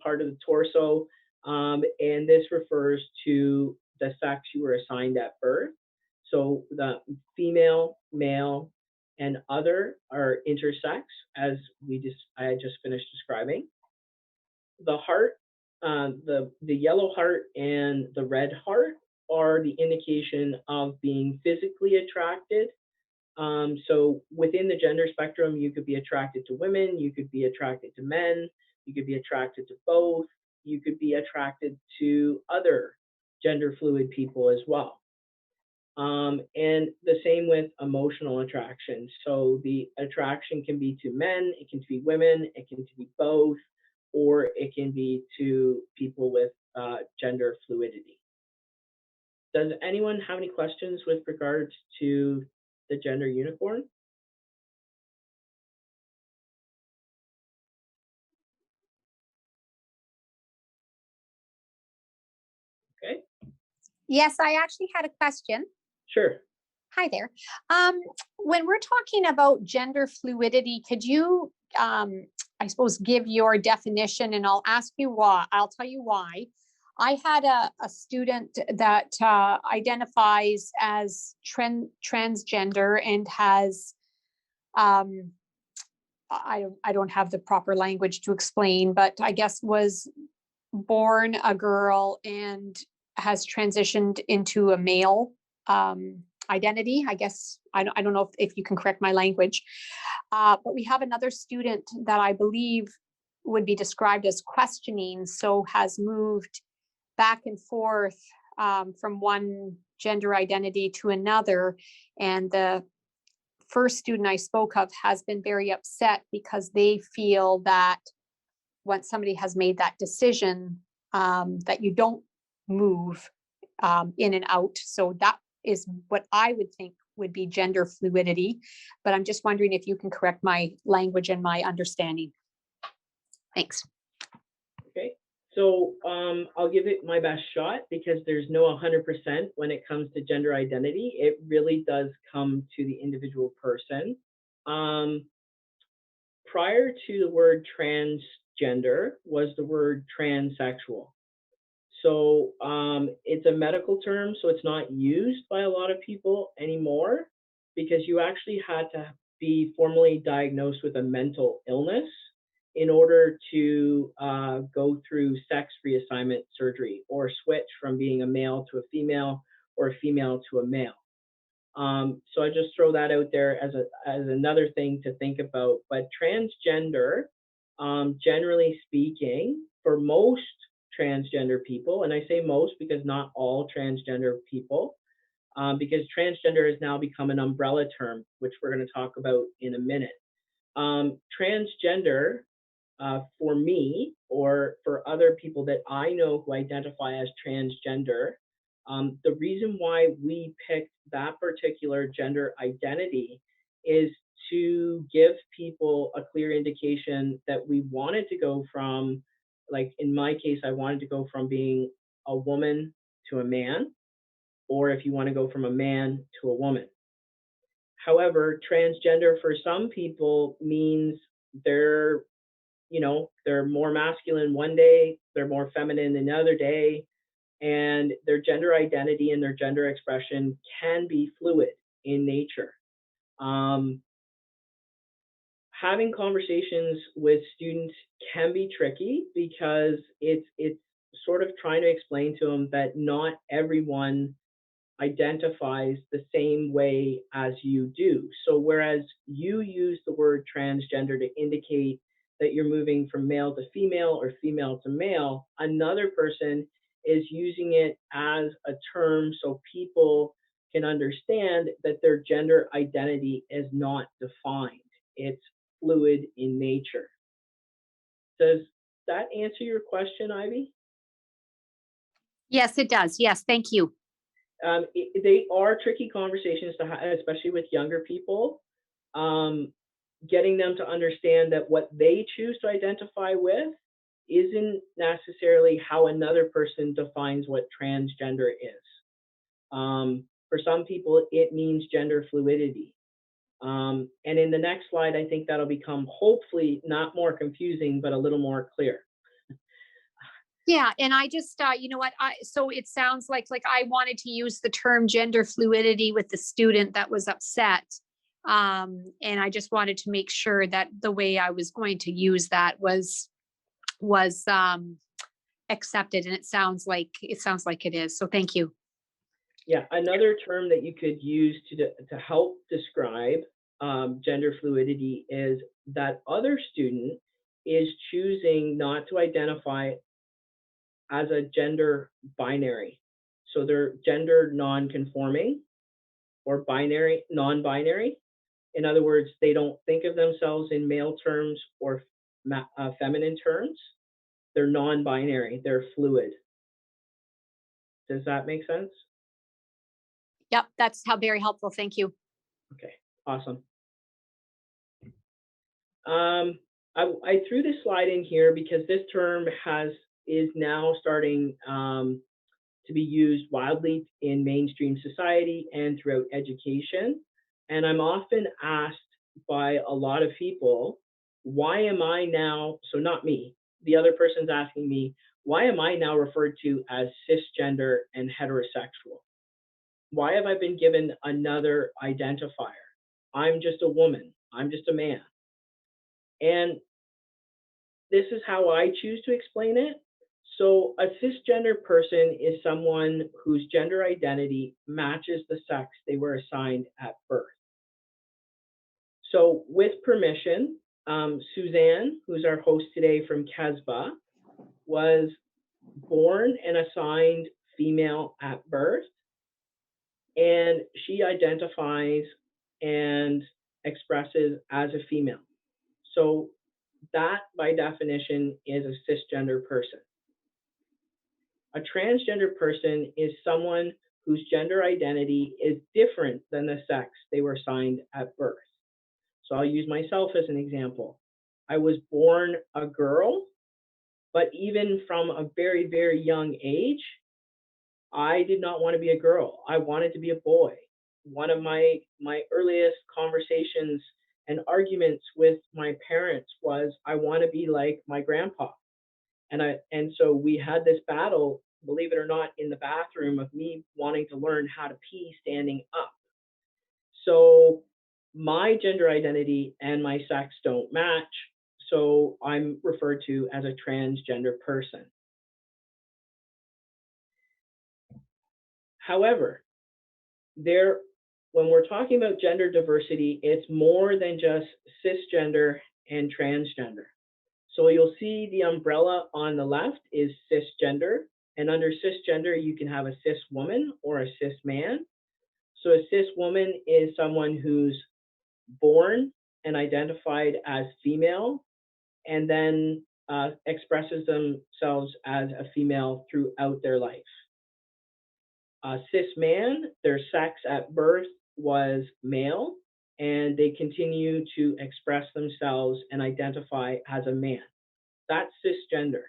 part of the torso, and this refers to the sex you were assigned at birth. So the female, male, and other are intersex, as I just finished describing. The heart, the yellow heart and the red heart are the indication of being physically attracted. So within the gender spectrum, you could be attracted to women, you could be attracted to men, you could be attracted to both, you could be attracted to other gender fluid people as well. And the same with emotional attraction. So the attraction can be to men, it can be women, it can be both, or it can be to people with gender fluidity. Does anyone have any questions with regards to the gender unicorn? Okay, Yes, I actually had a question. sure. Hi there. When we're talking about gender fluidity, could you, I suppose, give your definition, and I'll ask you why. I'll tell you why. I had a student that identifies as transgender and has, I don't have the proper language to explain, but I guess was born a girl and has transitioned into a male identity. I guess I don't know if you can correct my language, but we have another student that I believe would be described as questioning, so has moved back and forth from one gender identity to another. And the first student I spoke of has been very upset because they feel that once somebody has made that decision, that you don't move in and out. So that is what I would think would be gender fluidity. But I'm just wondering if you can correct my language and my understanding. Thanks. Okay, so I'll give it my best shot, because there's no 100% when it comes to gender identity. It really does come to the individual person. Prior to the word transgender was the word transsexual. So it's a medical term, so it's not used by a lot of people anymore, because you actually had to be formally diagnosed with a mental illness in order to go through sex reassignment surgery or switch from being a male to a female or a female to a male. So I just throw that out there as another thing to think about. But transgender, generally speaking, for most transgender people, and I say most because not all transgender people, because transgender has now become an umbrella term, which we're going to talk about in a minute. Transgender, for me or for other people that I know who identify as transgender, the reason why we picked that particular gender identity is to give people a clear indication that we wanted to go from, like in my case, I wanted to go from being a woman to a man, or if you want to go from a man to a woman. However, transgender for some people means they're, they're more masculine one day, they're more feminine another day, and their gender identity and their gender expression can be fluid in nature. Having conversations with students can be tricky because it's sort of trying to explain to them that not everyone identifies the same way as you do. So whereas you use the word transgender to indicate that you're moving from male to female or female to male, another person is using it as a term so people can understand that their gender identity is not defined. It's fluid in nature. Does that answer your question, Ivy? Yes, it does. Yes, thank you. They are tricky conversations to have, especially with younger people. Getting them to understand that what they choose to identify with isn't necessarily how another person defines what transgender is. For some people, it means gender fluidity. And in the next slide, I think that'll become hopefully not more confusing, but a little more clear. Yeah, and I just, you know what, so it sounds like I wanted to use the term gender fluidity with the student that was upset. And I just wanted to make sure that the way I was going to use that was accepted, and it sounds like it is. So thank you. Yeah, another term that you could use to help describe gender fluidity is that other student is choosing not to identify as a gender binary. So they're gender non-conforming or binary, non-binary. In other words, they don't think of themselves in male terms or feminine terms. They're non-binary, they're fluid. Does that make sense? Yep, that's very helpful. Thank you. Okay, awesome. I threw this slide in here because this term is now starting to be used widely in mainstream society and throughout education. And I'm often asked by a lot of people, why am I now, so not me, the other person's asking me, why am I now referred to as cisgender and heterosexual? Why have I been given another identifier? I'm just a woman, I'm just a man. And this is how I choose to explain it. So a cisgender person is someone whose gender identity matches the sex they were assigned at birth. So with permission, Suzanne, who's our host today from KESBA, was born and assigned female at birth, and she identifies and expresses as a female. So that, by definition, is a cisgender person. A transgender person is someone whose gender identity is different than the sex they were assigned at birth. So I'll use myself as an example. I was born a girl, but even from a very, very young age, I did not want to be a girl. I wanted to be a boy. One of my earliest conversations and arguments with my parents was, I want to be like my grandpa. And so we had this battle, believe it or not, in the bathroom of me wanting to learn how to pee standing up. So my gender identity and my sex don't match, so I'm referred to as a transgender person. However, when we're talking about gender diversity, it's more than just cisgender and transgender. So you'll see the umbrella on the left is cisgender, and under cisgender, you can have a cis woman or a cis man. So a cis woman is someone who's born and identified as female, and then expresses themselves as a female throughout their life. Cis man, their sex at birth was male, and they continue to express themselves and identify as a man. That's cisgender.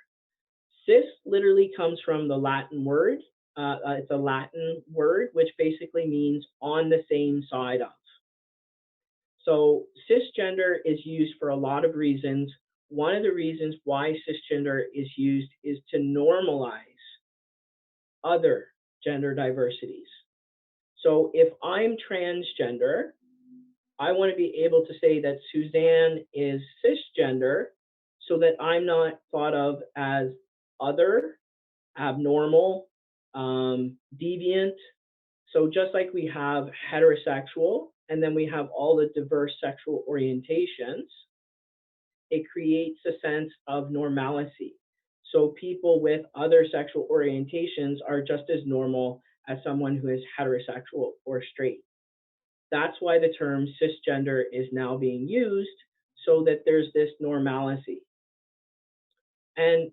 Cis literally comes from the Latin word. It's a Latin word, which basically means on the same side of. So cisgender is used for a lot of reasons. One of the reasons why cisgender is used is to normalize other gender diversities. So if I'm transgender, I want to be able to say that Suzanne is cisgender so that I'm not thought of as other, abnormal, deviant. So just like we have heterosexual, and then we have all the diverse sexual orientations, it creates a sense of normalcy. So people with other sexual orientations are just as normal as someone who is heterosexual or straight. That's why the term cisgender is now being used, so that there's this normalcy. And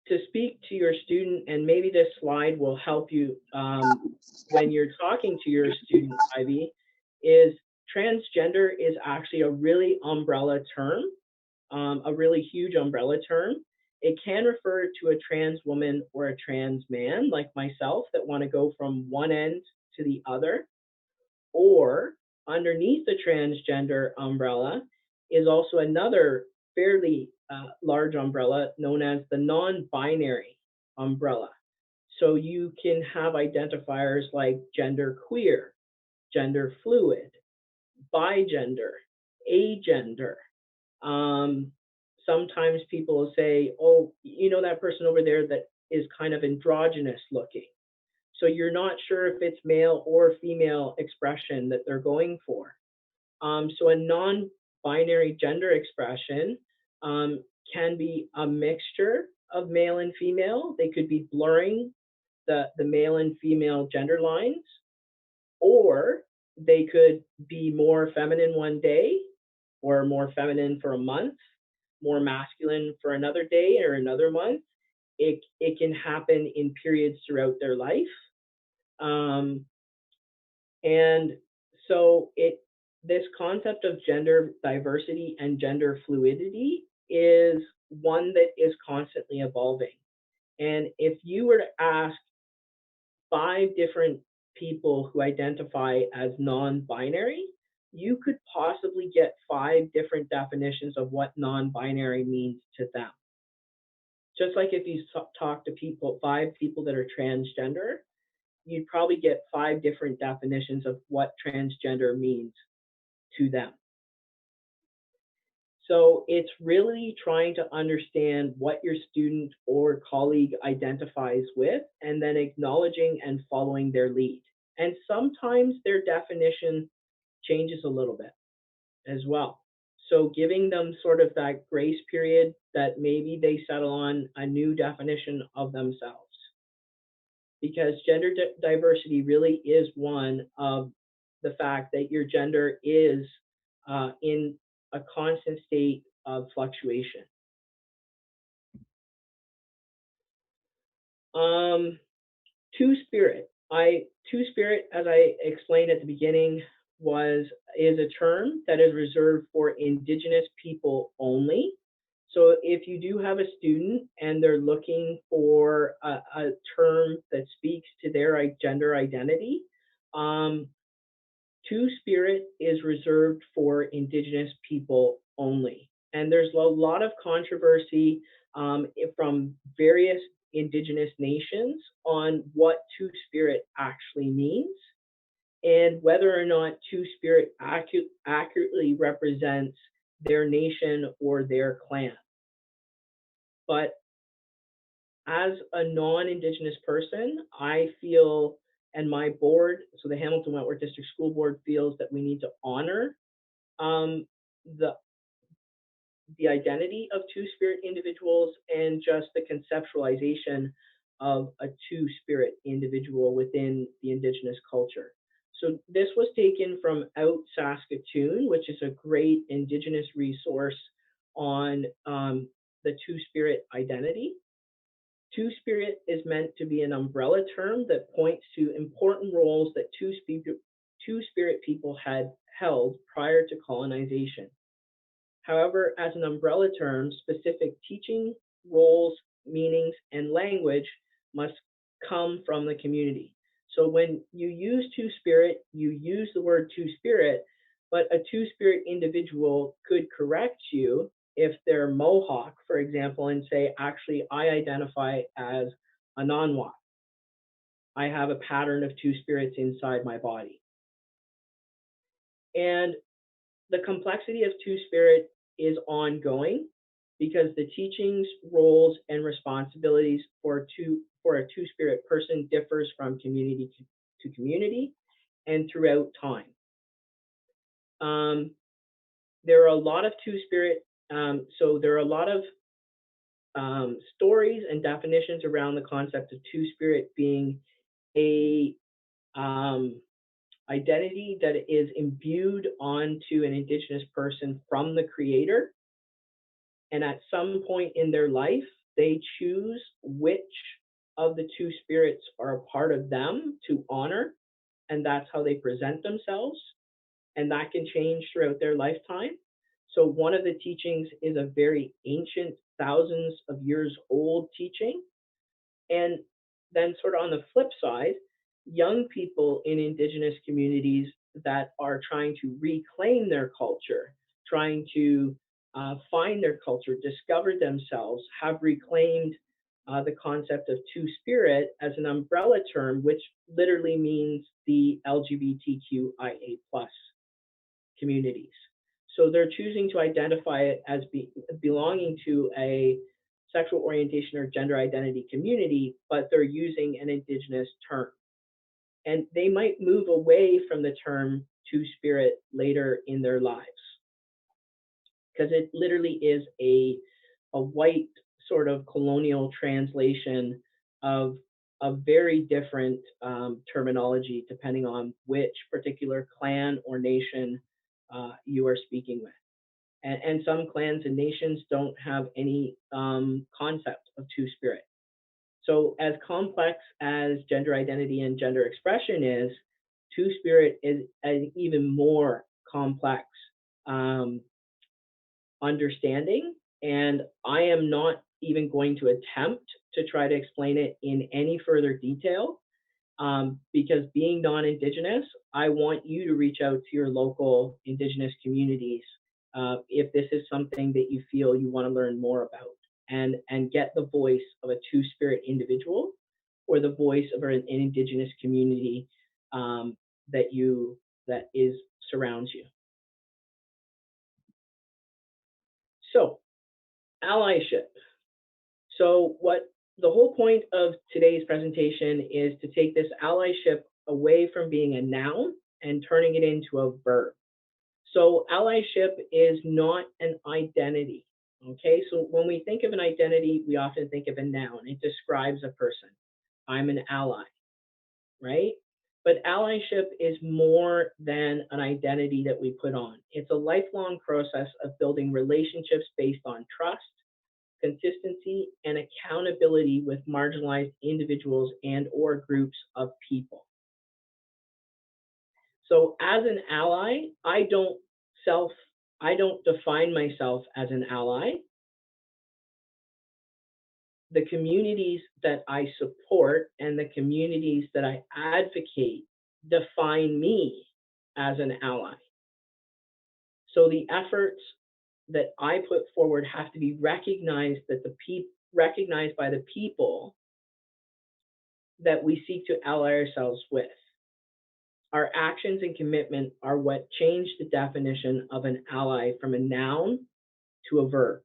to speak to your student, and maybe this slide will help you when you're talking to your student, Ivy, is transgender is actually a really umbrella term, a really huge umbrella term. It can refer to a trans woman or a trans man like myself that want to go from one end to the other. Or underneath the transgender umbrella is also another fairly large umbrella known as the non-binary umbrella. So you can have identifiers like gender queer, gender fluid, bigender, agender. Sometimes people will say, oh, you know that person over there that is kind of androgynous looking. So you're not sure if it's male or female expression that they're going for. So a non-binary gender expression can be a mixture of male and female. They could be blurring the male and female gender lines, or they could be more feminine one day, or more feminine for a month, more masculine for another day or another month. It can happen in periods throughout their life. And so this concept of gender diversity and gender fluidity is one that is constantly evolving. And if you were to ask 5 different people who identify as non-binary, you could possibly get 5 different definitions of what non-binary means to them. Just like if you talk to 5 people that are transgender, you'd probably get 5 different definitions of what transgender means to them. So it's really trying to understand what your student or colleague identifies with, and then acknowledging and following their lead. And sometimes their definition changes a little bit as well. So giving them sort of that grace period that maybe they settle on a new definition of themselves. Because gender diversity really is one of the fact that your gender is in a constant state of fluctuation. Two-spirit. Two-spirit, as I explained at the beginning, is a term that is reserved for Indigenous people only. So if you do have a student and they're looking for a term that speaks to their gender identity, Two-spirit is reserved for Indigenous people only. And there's a lot of controversy from various Indigenous nations on what two-spirit actually means, and whether or not two-spirit accurately represents their nation or their clan. But as a non-Indigenous person, I feel, and my board, so the Hamilton Wentworth District School Board, feels that we need to honor the identity of two-spirit individuals and just the conceptualization of a two-spirit individual within the Indigenous culture. So this was taken from Out Saskatoon, which is a great Indigenous resource on the Two-Spirit identity. Two-Spirit is meant to be an umbrella term that points to important roles that Two-Spirit people had held prior to colonization. However, as an umbrella term, specific teaching, roles, meanings, and language must come from the community. So when you use Two-Spirit, you use the word Two-Spirit, but a Two-Spirit individual could correct you if they're Mohawk, for example, and say, actually, I identify as a non-Wok. I have a pattern of two spirits inside my body. And the complexity of Two-Spirit is ongoing because the teachings, roles, and responsibilities for a Two-Spirit person differs from community to community and throughout time. There are a lot of Two-Spirit, so there are a lot of stories and definitions around the concept of Two-Spirit being a identity that is imbued onto an Indigenous person from the Creator. And at some point in their life, they choose which of the two spirits are a part of them to honor, and that's how they present themselves. And that can change throughout their lifetime. So one of the teachings is a very ancient, thousands of years old teaching. And then sort of on the flip side, young people in Indigenous communities that are trying to reclaim their culture, trying to find their culture, discover themselves, have reclaimed the concept of Two-Spirit as an umbrella term, which literally means the LGBTQIA plus communities. So they're choosing to identify it as belonging to a sexual orientation or gender identity community, but they're using an Indigenous term. And they might move away from the term Two-Spirit later in their lives, because it literally is a white sort of colonial translation of a very different terminology depending on which particular clan or nation you are speaking with. And some clans and nations don't have any concept of Two-Spirit. So as complex as gender identity and gender expression is, Two-Spirit is an even more complex understanding. And I am not even going to attempt to try to explain it in any further detail because being non-Indigenous, I want you to reach out to your local Indigenous communities if this is something that you feel you want to learn more about, and get the voice of a Two-Spirit individual or the voice of an Indigenous community that surrounds you. So, allyship. So what the whole point of today's presentation is to take this allyship away from being a noun and turning it into a verb. So allyship is not an identity, okay? So when we think of an identity, we often think of a noun. It describes a person. I'm an ally, right? But allyship is more than an identity that we put on. It's a lifelong process of building relationships based on trust, consistency, and accountability with marginalized individuals and or groups of people. So as an ally, I don't define myself as an ally. The communities that I support and the communities that I advocate define me as an ally. So the efforts that I put forward have to be recognized recognized by the people that we seek to ally ourselves with. Our actions and commitment are what change the definition of an ally from a noun to a verb.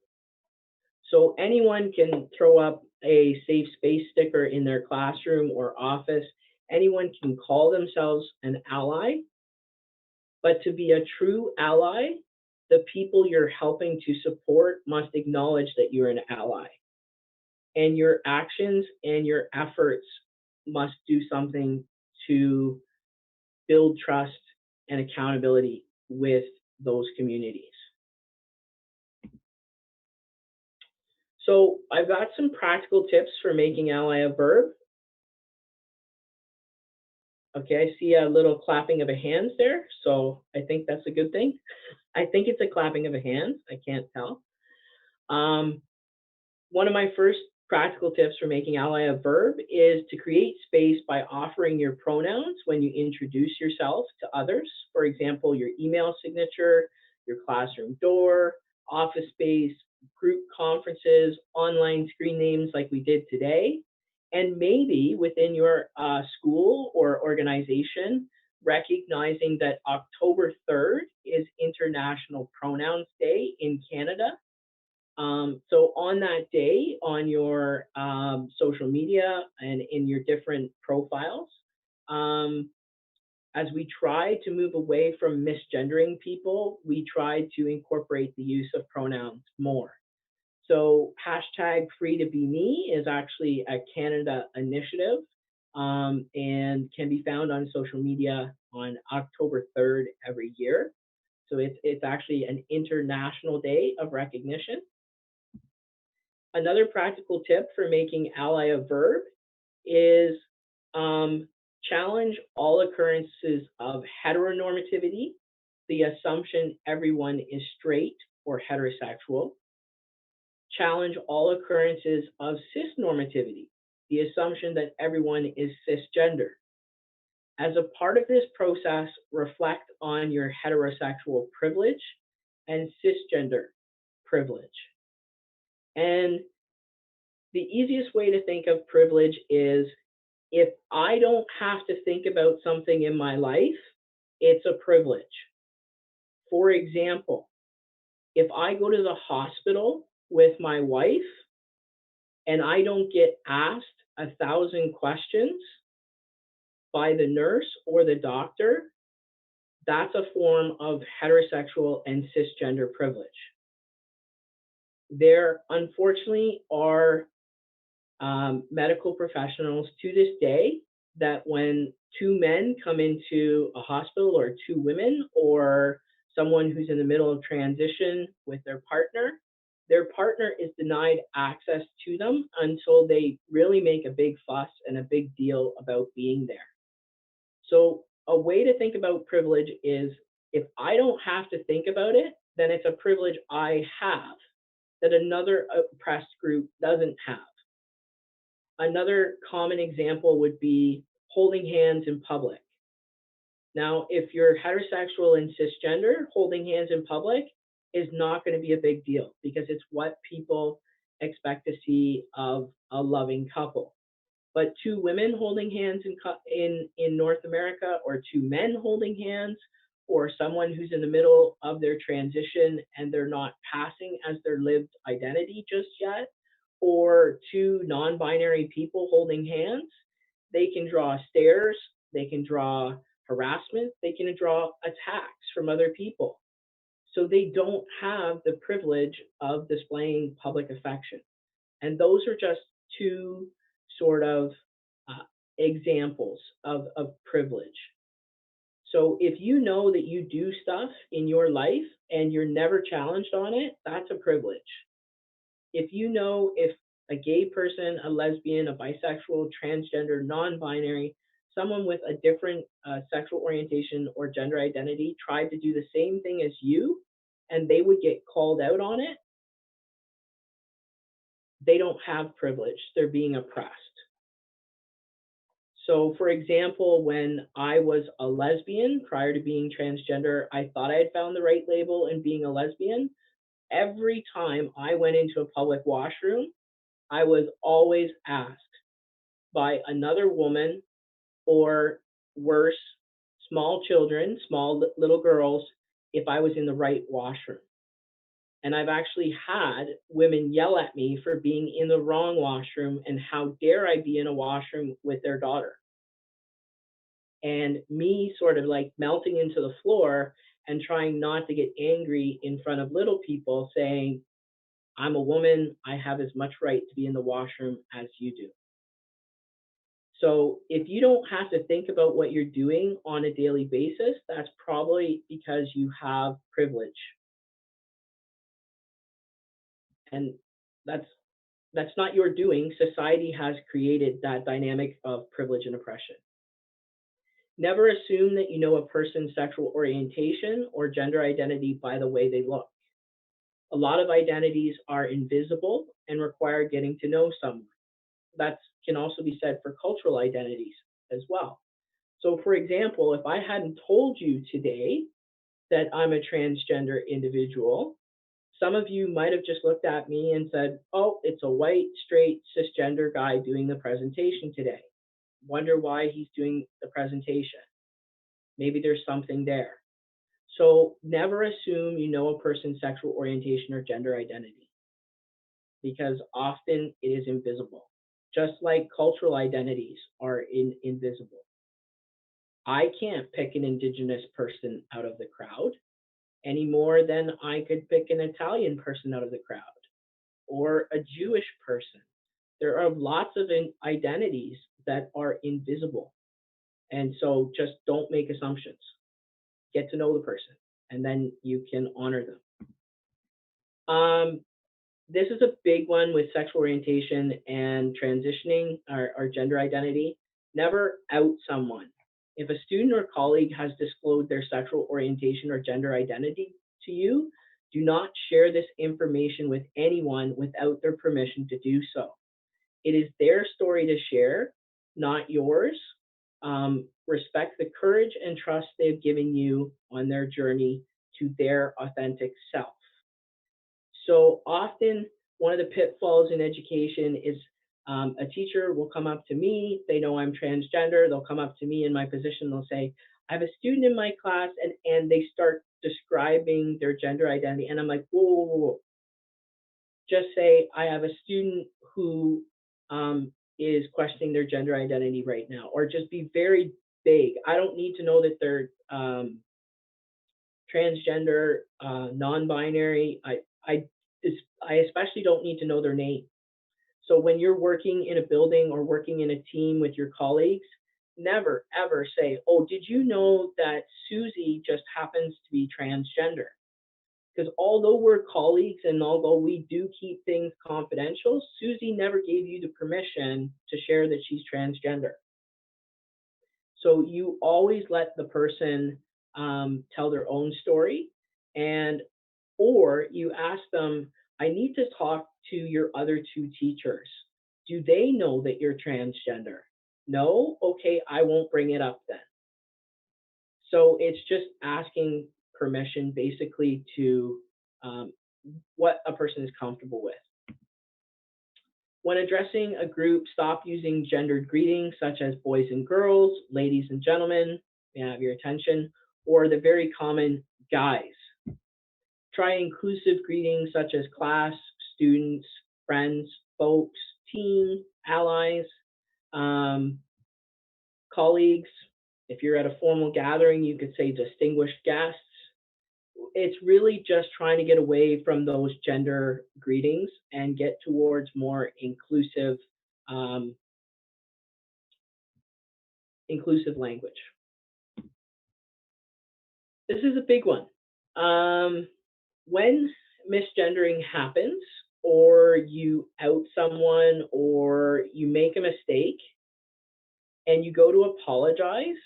So anyone can throw up a safe space sticker in their classroom or office. Anyone can call themselves an ally, but to be a true ally, the people you're helping to support must acknowledge that you're an ally. And your actions and your efforts must do something to build trust and accountability with those communities. So I've got some practical tips for making ally a verb. Okay, I see a little clapping of the hands there, so I think that's a good thing. I think it's a clapping of the hands. I can't tell. One of my first practical tips for making ally a verb is to create space by offering your pronouns when you introduce yourself to others. For example, your email signature, your classroom door, office space, group conferences, online screen names like we did today. And maybe within your school or organization, recognizing that October 3rd is International Pronouns Day in Canada. So on that day, on your social media and in your different profiles, as we try to move away from misgendering people, we try to incorporate the use of pronouns more. So hashtag free to be me is actually a Canada initiative and can be found on social media on October 3rd every year. So it's actually an international day of recognition. Another practical tip for making ally a verb is challenge all occurrences of heteronormativity, the assumption everyone is straight or heterosexual. Challenge all occurrences of cisnormativity, the assumption that everyone is cisgender. As a part of this process, reflect on your heterosexual privilege and cisgender privilege. And the easiest way to think of privilege is if I don't have to think about something in my life, it's a privilege. For example, if I go to the hospital with my wife and I don't get asked 1,000 questions by the nurse or the doctor, that's a form of heterosexual and cisgender privilege. There, unfortunately, are medical professionals to this day that when two men come into a hospital or two women or someone who's in the middle of transition with their partner is denied access to them until they really make a big fuss and a big deal about being there. So a way to think about privilege is if I don't have to think about it, then it's a privilege I have that another oppressed group doesn't have. Another common example would be holding hands in public. Now, if you're heterosexual and cisgender, holding hands in public is not going to be a big deal because it's what people expect to see of a loving couple. But two women holding hands in North America, or two men holding hands, or someone who's in the middle of their transition and they're not passing as their lived identity just yet, or two non-binary people holding hands, they can draw stares, they can draw harassment, they can draw attacks from other people. So they don't have the privilege of displaying public affection. And those are just two sort of examples of privilege. So if you know that you do stuff in your life and you're never challenged on it, that's a privilege. If you know if a gay person, a lesbian, a bisexual, transgender, non-binary, someone with a different sexual orientation or gender identity tried to do the same thing as you and they would get called out on it, they don't have privilege. They're being oppressed. So for example, when I was a lesbian prior to being transgender, I thought I had found the right label in being a lesbian. Every time I went into a public washroom, I was always asked by another woman or worse, small children, small little girls, if I was in the right washroom. And I've actually had women yell at me for being in the wrong washroom and how dare I be in a washroom with their daughter. And me sort of like melting into the floor and trying not to get angry in front of little people saying, I'm a woman, I have as much right to be in the washroom as you do. So if you don't have to think about what you're doing on a daily basis, that's probably because you have privilege. And that's not your doing. Society has created that dynamic of privilege and oppression. Never assume that you know a person's sexual orientation or gender identity by the way they look. A lot of identities are invisible and require getting to know someone. That can also be said for cultural identities as well. So for example, if I hadn't told you today that I'm a transgender individual, some of you might have just looked at me and said, oh, it's a white, straight, cisgender guy doing the presentation today. Wonder why he's doing the presentation. Maybe there's something there. So never assume you know a person's sexual orientation or gender identity, because often it is invisible, just like cultural identities are invisible. I can't pick an Indigenous person out of the crowd any more than I could pick an Italian person out of the crowd or a Jewish person. There are lots of identities that are invisible. And so just don't make assumptions. Get to know the person, and then you can honor them. This is a big one with sexual orientation and transitioning or gender identity. Never out someone. If a student or colleague has disclosed their sexual orientation or gender identity to you, do not share this information with anyone without their permission to do so. It is their story to share, not yours. Respect the courage and trust they've given you on their journey to their authentic self. So often, one of the pitfalls in education is a teacher will come up to me, they know I'm transgender, they'll come up to me in my position, they'll say, I have a student in my class, and they start describing their gender identity, and I'm like, whoa, whoa, whoa, whoa. Just say, I have a student who is questioning their gender identity right now, or just be very vague. I don't need to know that they're transgender, non-binary. I especially don't need to know their name. So when you're working in a building or working in a team with your colleagues, never ever say, oh, did you know that Susie just happens to be transgender? Because although we're colleagues and although we do keep things confidential, Susie never gave you the permission to share that she's transgender. So you always let the person tell their own story, or you ask them, I need to talk to your other two teachers. Do they know that you're transgender? No? Okay, I won't bring it up then. So it's just asking permission basically to what a person is comfortable with. When addressing a group, stop using gendered greetings such as boys and girls, ladies and gentlemen, may I have your attention, or the very common guys. Try inclusive greetings such as class, students, friends, folks, team, allies, colleagues. If you're at a formal gathering, you could say distinguished guests. It's really just trying to get away from those gender greetings and get towards more inclusive language. This is a big one. When misgendering happens, or you out someone, or you make a mistake, and you go to apologize,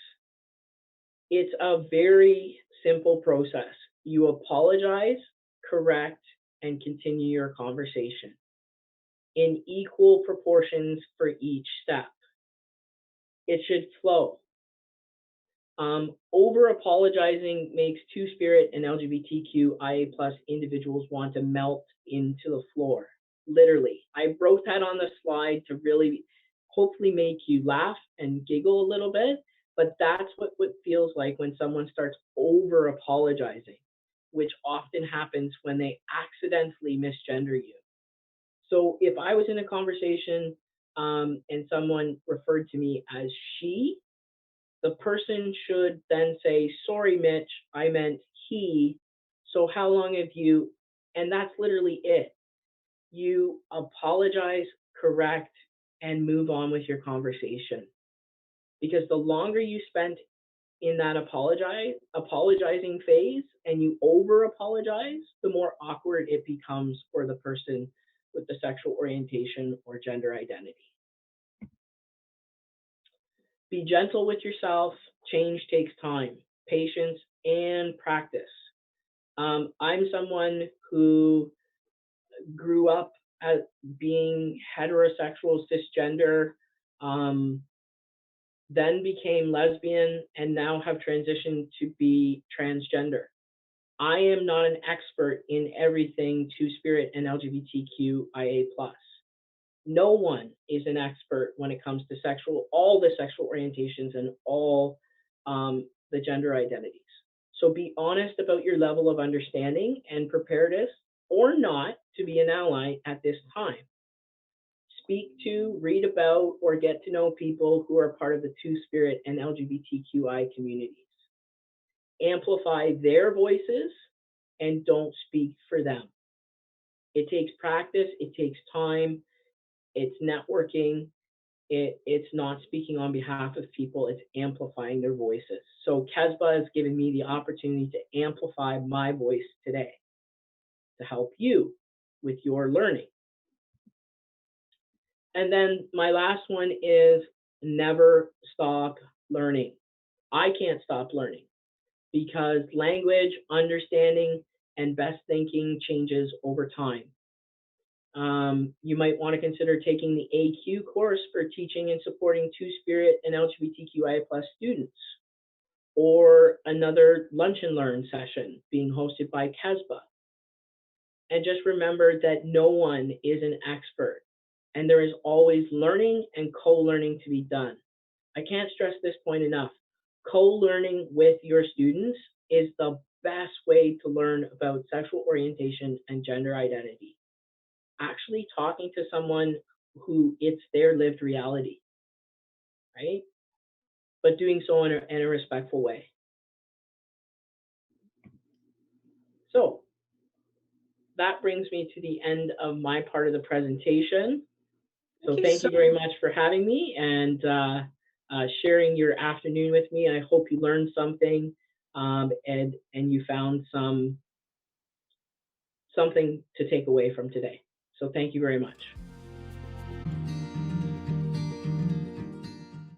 it's a very simple process. You apologize, correct, and continue your conversation in equal proportions for each step. It should flow. Over apologizing makes Two-Spirit and LGBTQIA+ individuals want to melt into the floor. Literally. I wrote that on the slide to really hopefully make you laugh and giggle a little bit, but that's what it feels like when someone starts over apologizing, which often happens when they accidentally misgender you. So if I was in a conversation and someone referred to me as she, the person should then say, sorry, Mitch, I meant he. So how long have you, and that's literally it. You apologize, correct, and move on with your conversation. because the longer you spend in that apologizing phase and you over apologize, the more awkward it becomes for the person with the sexual orientation or gender identity. Be gentle with yourself. Change takes time, patience, and practice. I'm someone who grew up as being heterosexual, cisgender, then became lesbian, and now have transitioned to be transgender. I am not an expert in everything Two-Spirit and LGBTQIA+. No one is an expert when it comes to all the sexual orientations and all the gender identities. So be honest about your level of understanding and preparedness or not to be an ally at this time. Speak to, read about, or get to know people who are part of the Two-Spirit and LGBTQI communities. Amplify their voices and don't speak for them. It takes practice, it takes time, it's networking, it's not speaking on behalf of people, it's amplifying their voices. So Kesba has given me the opportunity to amplify my voice today to help you with your learning. And then my last one is never stop learning. I can't stop learning because language, understanding, and best thinking changes over time. You might want to consider taking the AQ course for teaching and supporting Two-Spirit and LGBTQIA+ students, or another Lunch and Learn session being hosted by Kesba. And just remember that no one is an expert, and there is always learning and co-learning to be done. I can't stress this point enough. Co-learning with your students is the best way to learn about sexual orientation and gender identity. Actually talking to someone who it's their lived reality, right? But doing so in a respectful way. So that brings me to the end of my part of the presentation. So thank you very much for having me and sharing your afternoon with me. I hope you learned something and you found something to take away from today. So thank you very much.